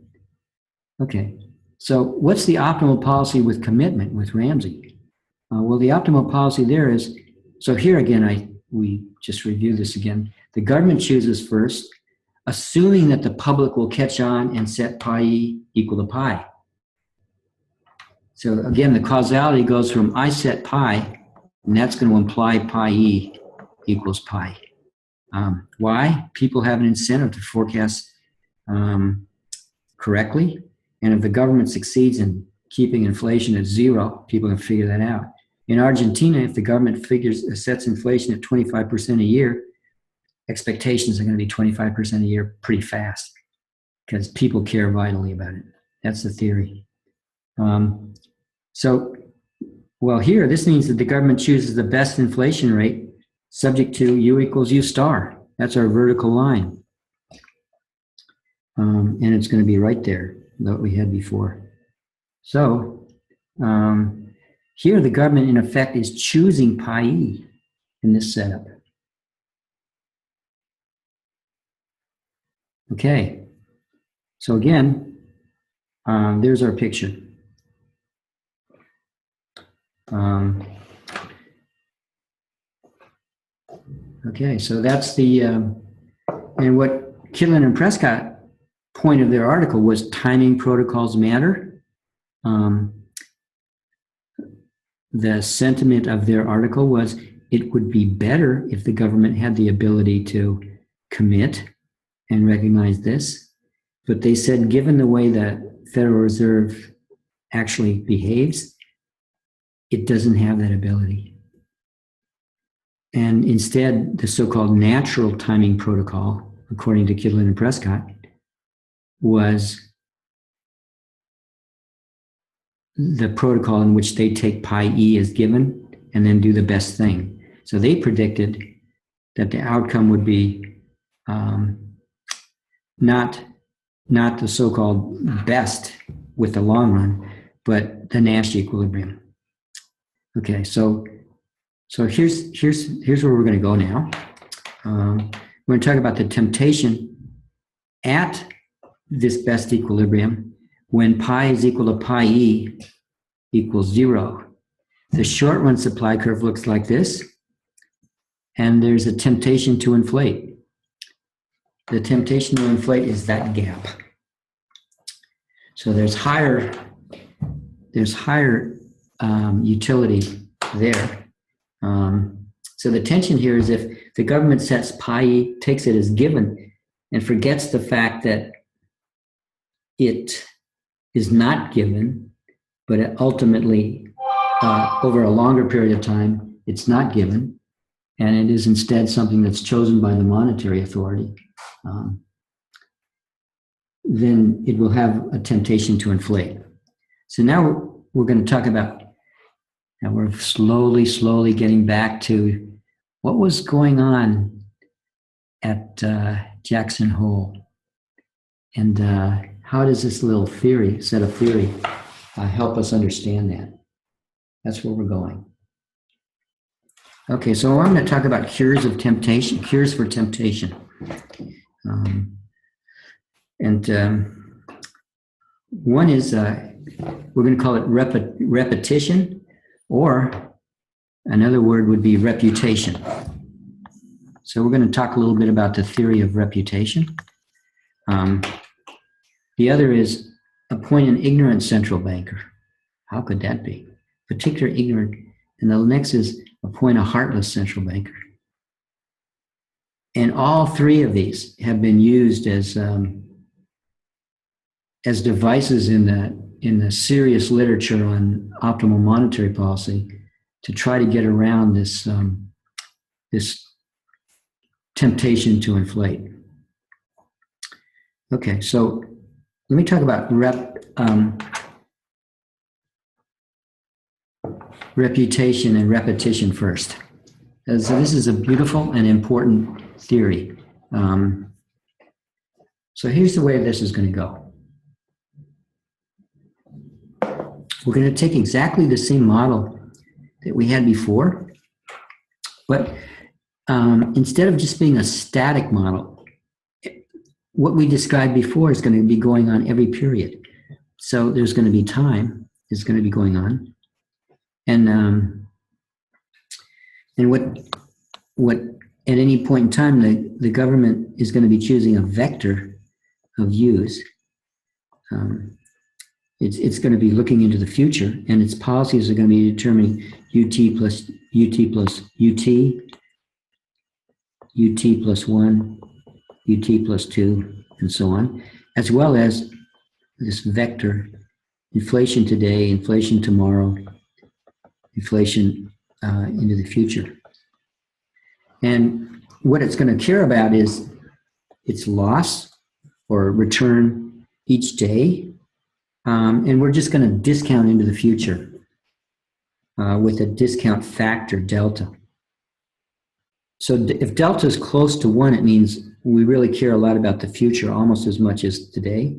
Okay, so what's the optimal policy with commitment with Ramsey? Well, the optimal policy there is, so here again, we just review this again. The government chooses first, assuming that the public will catch on and set pi e equal to pi. So again, the causality goes from I set pi, and that's going to imply pi e equals pi. Why? People have an incentive to forecast correctly, and if the government succeeds in keeping inflation at 0, people can figure that out. In Argentina, if the government sets inflation at 25% a year, expectations are going to be 25% a year pretty fast, because people care vitally about it. That's the theory. So, well, here, this means that the government chooses the best inflation rate subject to U equals U star. That's our vertical line. And it's going to be right there, that we had before. So, here the government, in effect, is choosing pi e in this setup. Okay, so again, there's our picture. Okay, so that's the, and what Kidlin and Prescott point of their article was timing protocols matter. The sentiment of their article was it would be better if the government had the ability to commit and recognize this. But they said, given the way the Federal Reserve actually behaves, it doesn't have that ability. And instead, the so-called natural timing protocol, according to Kidlin and Prescott, was the protocol in which they take pi e as given and then do the best thing. So they predicted that the outcome would be not the so-called best with the long run, but the Nash equilibrium. Okay, so here's where we're going to go now. We're going to talk about the temptation at this best equilibrium when pi is equal to pi e equals 0. The short run supply curve looks like this, and there's a temptation to inflate. The temptation to inflate is that gap. So there's higher utility there. So the tension here is if the government sets pi e, takes it as given, and forgets the fact that it is not given, but it ultimately, over a longer period of time, it's not given, and it is instead something that's chosen by the monetary authority, then it will have a temptation to inflate. So now we're going to talk about, now we're slowly getting back to what was going on at Jackson Hole, and how does this little set of theory help us understand that? That's where we're going. Okay, so I'm going to talk about cures for temptation. One is, we're going to call it repetition, or another word would be reputation. So we're going to talk a little bit about the theory of reputation. The other is appoint an ignorant central banker. How could that be? Particular ignorant. And the next is appoint a heartless central banker. And all three of these have been used as devices in the serious literature on optimal monetary policy to try to get around this temptation to inflate. Okay, so let me talk about reputation and repetition first. So this is a beautiful and important theory. So here's the way this is going to go. We're going to take exactly the same model that we had before, but instead of just being a static model, what we described before is going to be going on every period. So there's going to be time is going to be going on, and what at any point in time the government is going to be choosing a vector of use. It's going to be looking into the future, and its policies are going to be determining UT plus UT, UT plus 1, UT plus 2, and so on, as well as this vector, inflation today, inflation tomorrow, inflation into the future. And what it's going to care about is its loss or return each day. And we're just going to discount into the future with a discount factor, delta. So if delta is close to 1, it means we really care a lot about the future, almost as much as today.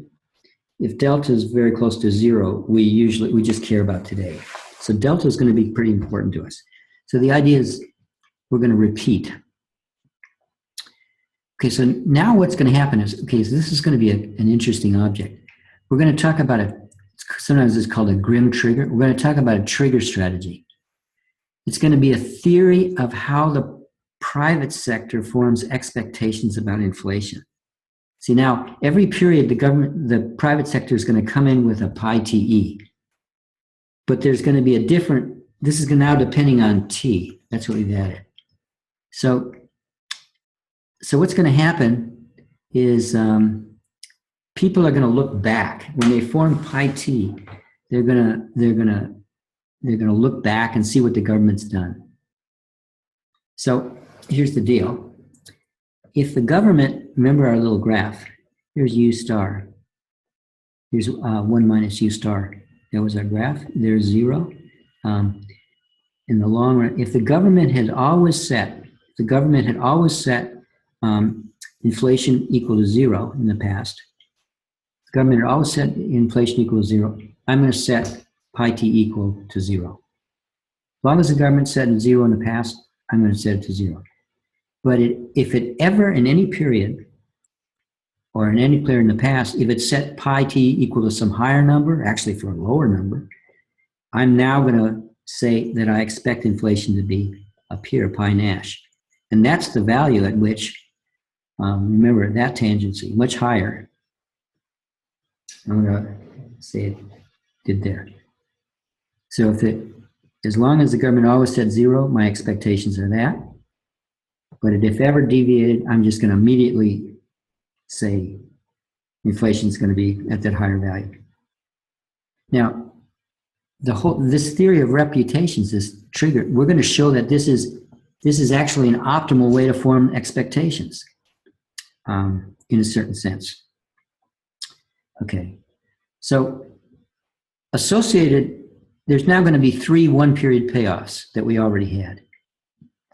If delta is very close to 0, we just care about today. So delta is going to be pretty important to us. So the idea is we're going to repeat. Okay, so now what's going to happen is, okay, so this is going to be an interesting object. We're going to talk about sometimes it's called a grim trigger. We're going to talk about a trigger strategy. It's going to be a theory of how the private sector forms expectations about inflation. See, now, every period, the private sector is going to come in with a pi TE. But there's going to be a different, this is now depending on T. That's what we've added. So what's going to happen is people are going to look back. When they form pi T, they're going to look back and see what the government's done. So here's the deal. If the government, remember our little graph, here's U star. Here's 1 minus U star. That was our graph. There's 0. In the long run, if the government had always set, inflation equal to 0 in the past, the government had always set inflation equal to 0, I'm going to set pi t equal to 0. As long as the government set 0 in the past, I'm going to set it to 0. But if it ever, in any period, or in any period in the past, if it set pi t equal to some higher number, actually for a lower number, I'm now going to say that I expect inflation to be up here, pi Nash. And that's the value at which, remember, that tangency, much higher. I'm going to say it did there. So as long as the government always said 0, my expectations are that. But if ever deviated, I'm just going to immediately say inflation is going to be at that higher value. Now, this theory of reputations, this trigger, we're going to show that this is actually an optimal way to form expectations, in a certain sense. Okay, so associated, there's now going to be 3 one-period payoffs that we already had.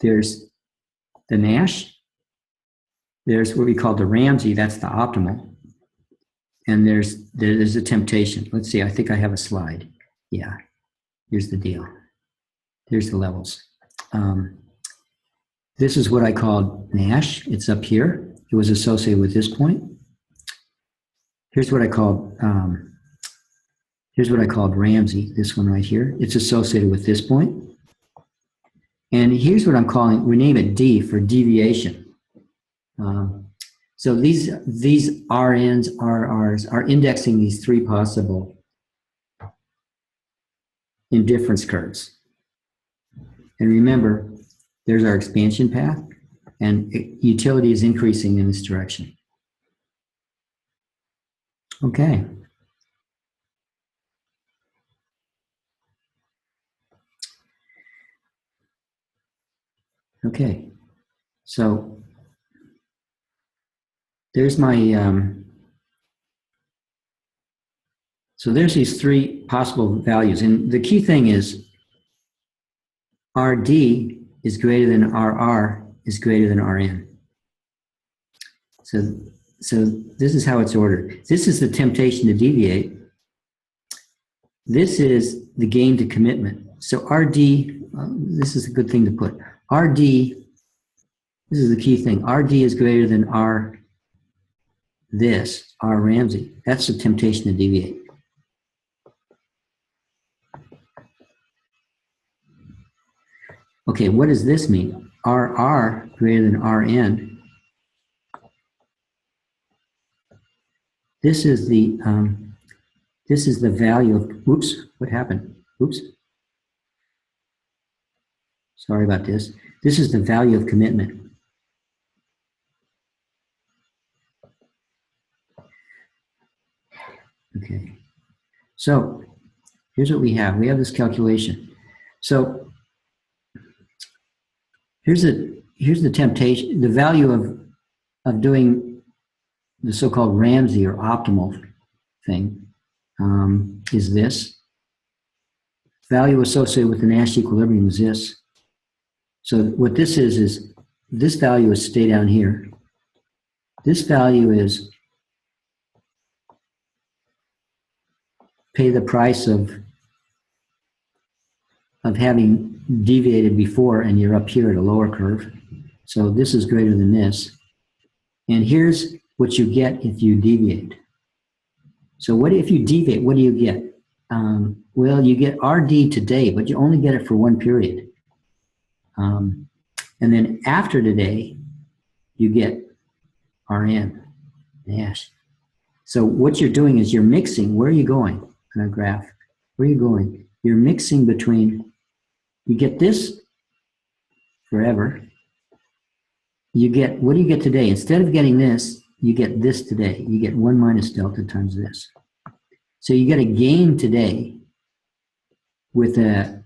There's the Nash, there's what we call the Ramsey, that's the optimal, and there's a temptation. Let's see, I think I have a slide. Yeah, here's the deal. Here's the levels. This is what I called Nash. It's up here. It was associated with this point. Here's what I called Ramsey, this one right here. It's associated with this point. And here's what I'm calling, we name it D for deviation. So these RNs, RRs are indexing these 3 possible indifference curves. And remember, there's our expansion path, and utility is increasing in this direction. Okay. Okay, so there's my, so there's these 3 possible values. And the key thing is RD is greater than RR is greater than RN. So this is how it's ordered. This is the temptation to deviate. This is the gain to commitment. So RD, this is a good thing to put. RD, this is the key thing. RD is greater than R Ramsey. That's the temptation to deviate. Okay, what does this mean? RR greater than RN. This is the value of, oops, what happened? Oops. Sorry about this. This is the value of commitment. Okay. So here's what we have. We have this calculation. So here's the temptation, the value of doing the so-called Ramsey or optimal thing is this. Value associated with the Nash equilibrium is this. So what this is this value is stay down here. This value is pay the price of having deviated before, and you're up here at a lower curve. So this is greater than this. And here's what you get if you deviate. So what if you deviate, what do you get? Well, you get RD today, but you only get it for 1 period. And then after today, you get RN, Nash. So what you're doing is you're mixing. Where are you going on a graph? Where are you going? You're mixing between, you get this forever. You get, what do you get today? Instead of getting this, you get this today. You get 1 minus delta times this. So you get a gain today with a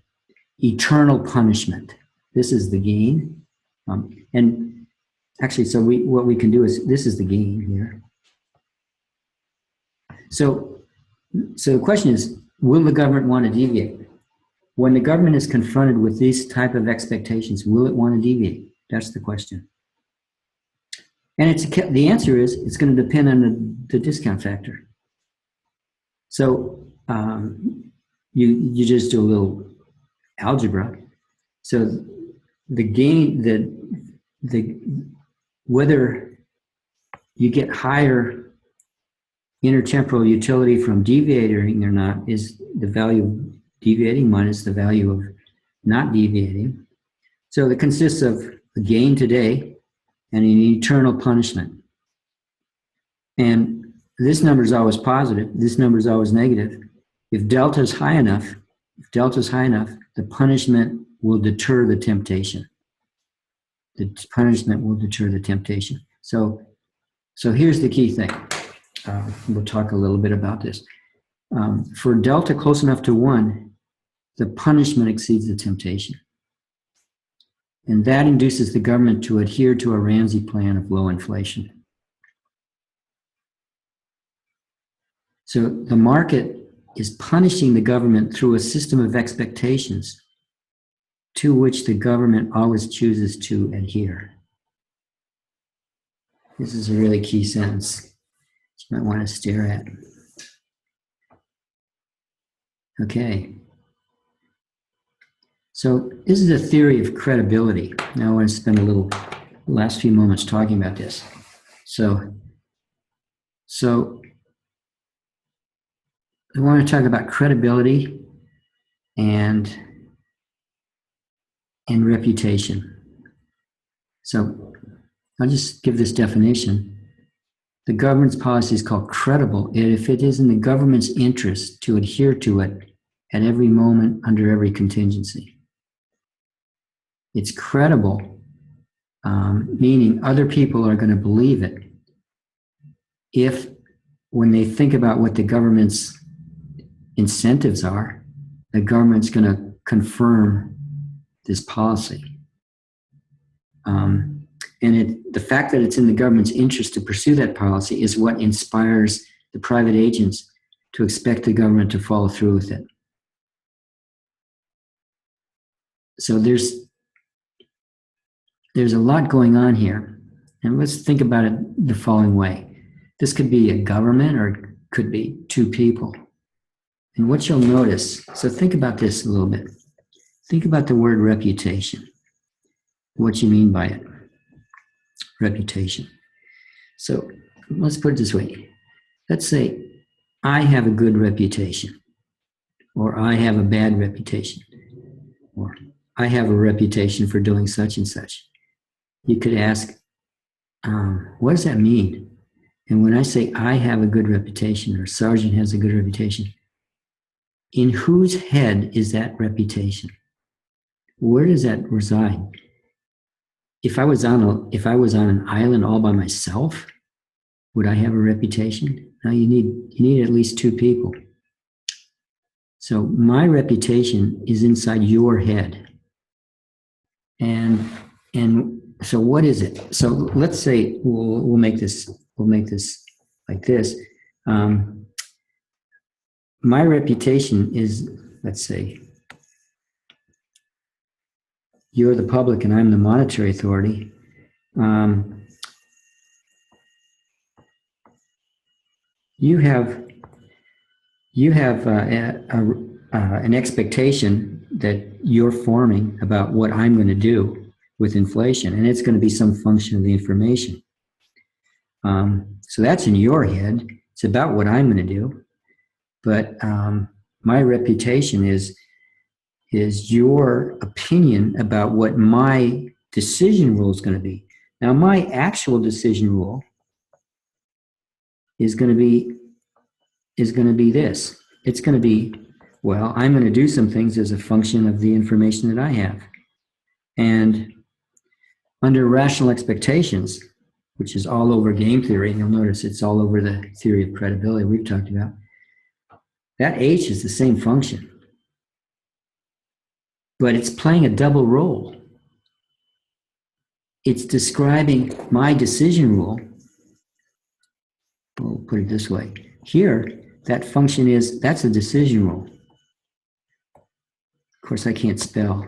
eternal punishment. This is the gain. And actually, so what we can do is, this is the gain here. So the question is, will the government want to deviate? When the government is confronted with these type of expectations, will it want to deviate? That's the question. And the answer is, it's going to depend on the discount factor. So you just do a little algebra. So the gain, whether you get higher intertemporal utility from deviating or not is the value of deviating minus the value of not deviating. So it consists of a gain today and an eternal punishment. And this number is always positive. This number is always negative. If delta is high enough, the punishment will deter the temptation. The punishment will deter the temptation. So here's the key thing. We'll talk a little bit about this. For delta close enough to 1, the punishment exceeds the temptation. And that induces the government to adhere to a Ramsey plan of low inflation. So the market is punishing the government through a system of expectations to which the government always chooses to adhere. This is a really key sentence you might want to stare at. Okay. So this is a theory of credibility. Now I want to spend a little last few moments talking about this. So I want to talk about credibility and reputation. So I'll just give this definition. The government's policy is called credible if it is in the government's interest to adhere to it at every moment under every contingency. It's credible, meaning other people are going to believe it if, when they think about what the government's incentives are, the government's going to confirm this policy. And the fact that it's in the government's interest to pursue that policy is what inspires the private agents to expect the government to follow through with it. So there's a lot going on here. And let's think about it the following way. This could be a government or it could be two people. And what you'll notice, so think about this a little bit. Think about the word reputation. What you mean by it. Reputation. So let's put it this way. Let's say I have a good reputation, or I have a bad reputation, or I have a reputation for doing such and such. You could ask, what does that mean? And when I say I have a good reputation or Sergeant has a good reputation, in whose head is that reputation? Where does that reside? If I was on an island all by myself, would I have a reputation? No, you need at least two people. So my reputation is inside your head. And so what is it? So let's say we'll make this like this. My reputation is, let's say, you're the public and I'm the monetary authority. You have an expectation that you're forming about what I'm going to do with inflation, and it's going to be some function of the information. So that's in your head. It's about what I'm going to do. But my reputation is is your opinion about what my decision rule is going to be. Now, my actual decision rule is going to be this. It's going to be, well, I'm going to do some things as a function of the information that I have. And under rational expectations, which is all over game theory, and you'll notice it's all over the theory of credibility we've talked about, that H is the same function, but it's playing a double role. It's describing my decision rule. We'll put it this way. Here, that function that's a decision rule. Of course, I can't spell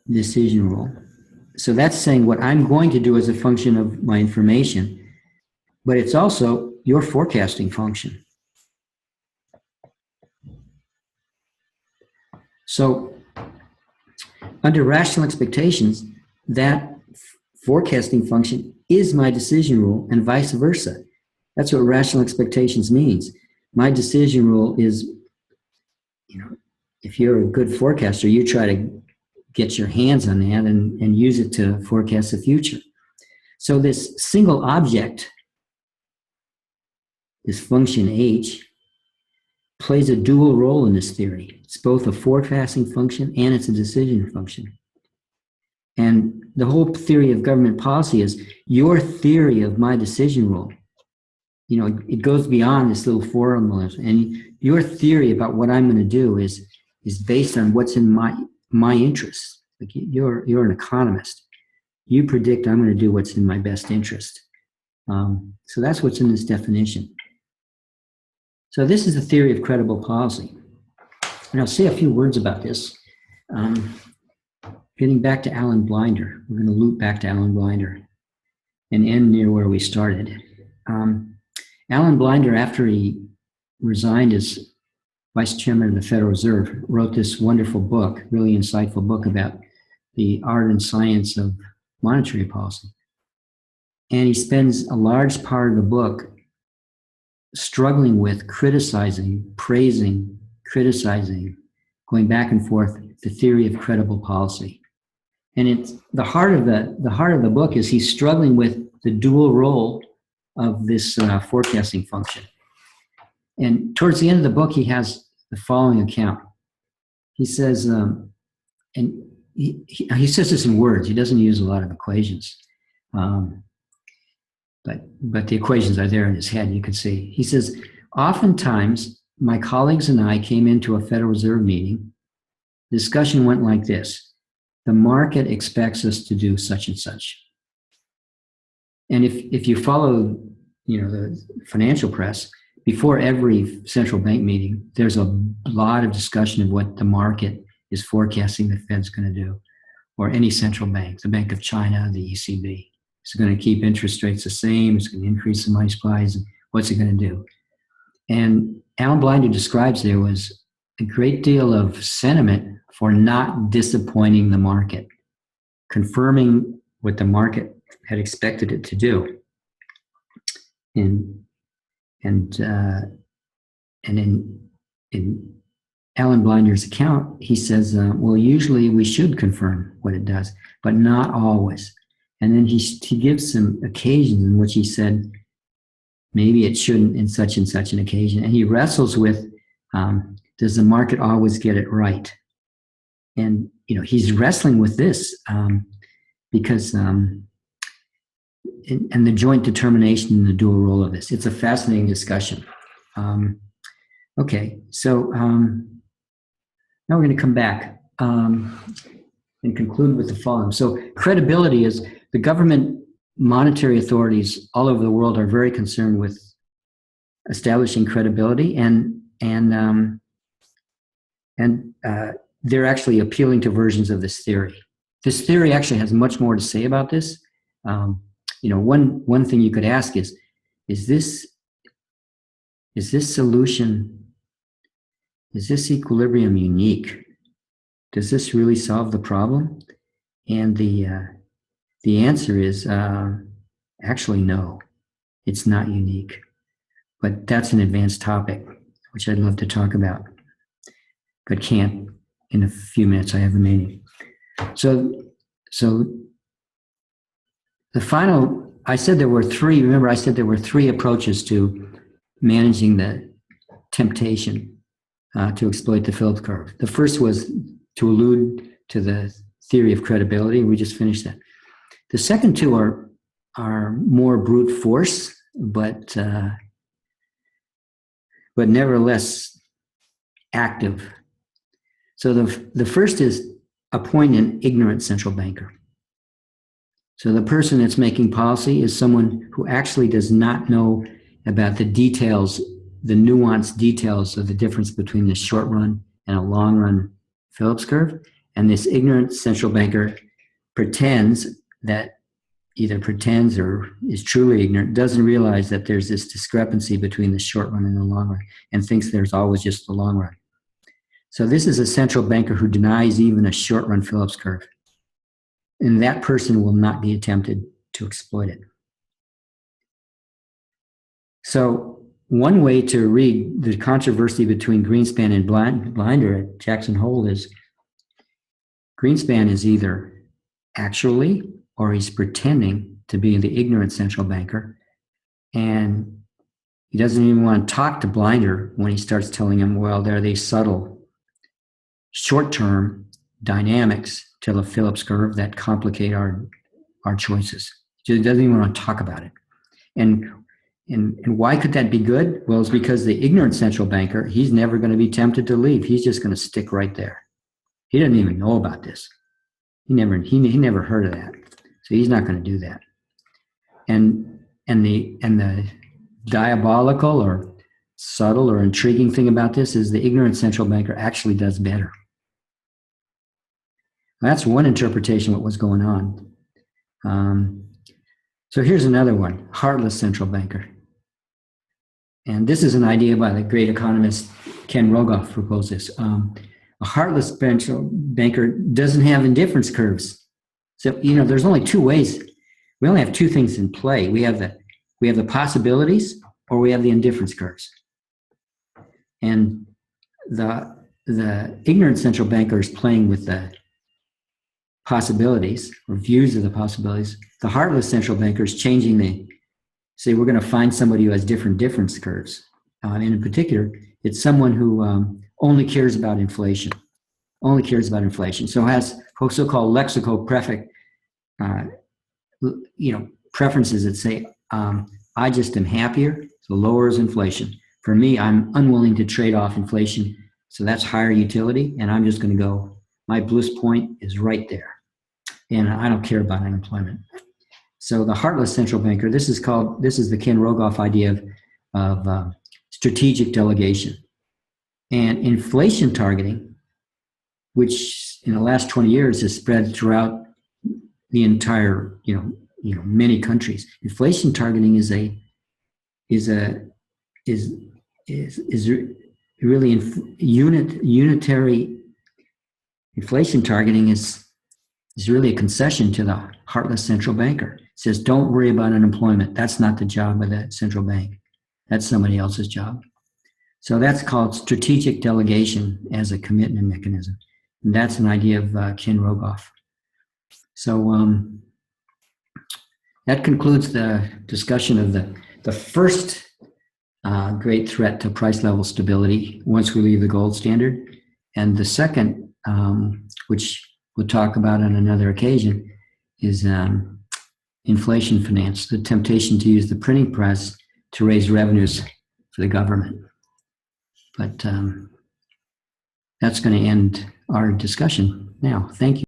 decision rule. So that's saying what I'm going to do as a function of my information, but it's also your forecasting function. So under rational expectations, that forecasting function is my decision rule and vice versa. That's what rational expectations means. My decision rule is, if you're a good forecaster, you try to get your hands on that and use it to forecast the future. So this single object, this function H, plays a dual role in this theory. It's both a forecasting function and it's a decision function. And the whole theory of government policy is your theory of my decision rule. It goes beyond this little formula. And your theory about what I'm going to do is based on what's in my interest. Like you're an economist. You predict I'm going to do what's in my best interest. So that's what's in this definition. So this is the theory of credible policy. And I'll say a few words about this. Getting back to Alan Blinder, we're going to loop back to Alan Blinder and end near where we started. Alan Blinder, after he resigned as vice chairman of the Federal Reserve, wrote this wonderful book, really insightful book about the art and science of monetary policy. And he spends a large part of the book struggling with criticizing, praising, criticizing, going back and forth, the theory of credible policy. And it's the heart of the book is he's struggling with the dual role of this forecasting function. And towards the end of the book, he has the following account. He says, and he says this in words. He doesn't use a lot of equations, but the equations are there in his head. You can see. He says, oftentimes my colleagues and I came into a Federal Reserve meeting. Discussion went like this: the market expects us to do such and such. And if you follow, the financial press, before every central bank meeting, there's a lot of discussion of what the market is forecasting the Fed's going to do, or any central bank, the Bank of China, the ECB. It's going to keep interest rates the same. It's going to increase the money supplies. What's it going to do? And Alan Blinder describes there was a great deal of sentiment for not disappointing the market, confirming what the market had expected it to do. And in Alan Blinder's account, he says, well, usually we should confirm what it does, but not always. And then he gives some occasions in which he said, maybe it shouldn't in such and such an occasion. And he wrestles with, does the market always get it right? And, he's wrestling with this because, and the joint determination and the dual role of this. It's a fascinating discussion. Okay, so now we're going to come back and conclude with the following. So credibility is the government monetary authorities all over the world are very concerned with establishing credibility, and they're actually appealing to versions of this theory. This theory actually has much more to say about this. One thing you could ask is this solution, is this equilibrium unique? Does this really solve the problem? And the answer is actually no, it's not unique. But that's an advanced topic, which I'd love to talk about, but can't in a few minutes I have remaining. So the final, I said there were three, remember I said there were three approaches to managing the temptation to exploit the Phillips curve. The first was to allude to the theory of credibility. We just finished that. The second two are more brute force, but nevertheless active. So the first is appoint an ignorant central banker. So the person that's making policy is someone who actually does not know about the details, the nuanced details of the difference between the short run and a long run Phillips curve. And this ignorant central banker either pretends or is truly ignorant, doesn't realize that there's this discrepancy between the short run and the long run, and thinks there's always just the long run. So this is a central banker who denies even a short run Phillips curve. And that person will not be tempted to exploit it. So one way to read the controversy between Greenspan and Blinder at Jackson Hole is Greenspan is either actually or he's pretending to be the ignorant central banker, and he doesn't even want to talk to Blinder when he starts telling him, well, there are these subtle short-term dynamics to the Phillips curve that complicate our choices. He doesn't even want to talk about it. And why could that be good? Well, it's because the ignorant central banker, he's never going to be tempted to leave. He's just going to stick right there. He doesn't even know about this. He never heard of that. So he's not going to do that. And the diabolical or subtle or intriguing thing about this is the ignorant central banker actually does better. That's one interpretation of what was going on. So here's another one, heartless central banker. And this is an idea by the great economist Ken Rogoff proposed this. A heartless central banker doesn't have indifference curves. So, there's only two ways. We only have two things in play. We have the possibilities, or we have the indifference curves. And the ignorant central banker is playing with the possibilities or views of the possibilities. The heartless central banker is changing say we're going to find somebody who has different difference curves. And in particular, it's someone who only cares about inflation. So has so-called lexicographic, preferences that say, I just am happier, so lowers inflation. For me, I'm unwilling to trade off inflation, so that's higher utility, and I'm just going to go, my bliss point is right there, and I don't care about unemployment. So the heartless central banker, this is the Ken Rogoff idea of strategic delegation. And inflation targeting, which in the last 20 years has spread throughout the entire, many countries. Inflation targeting is really unitary. Inflation targeting is really a concession to the heartless central banker. It says, don't worry about unemployment. That's not the job of the central bank. That's somebody else's job. So that's called strategic delegation as a commitment mechanism. And that's an idea of Ken Rogoff. So that concludes the discussion of the first great threat to price level stability once we leave the gold standard. And the second, which we'll talk about on another occasion, is inflation finance, the temptation to use the printing press to raise revenues for the government. But that's going to end our discussion now. Thank you.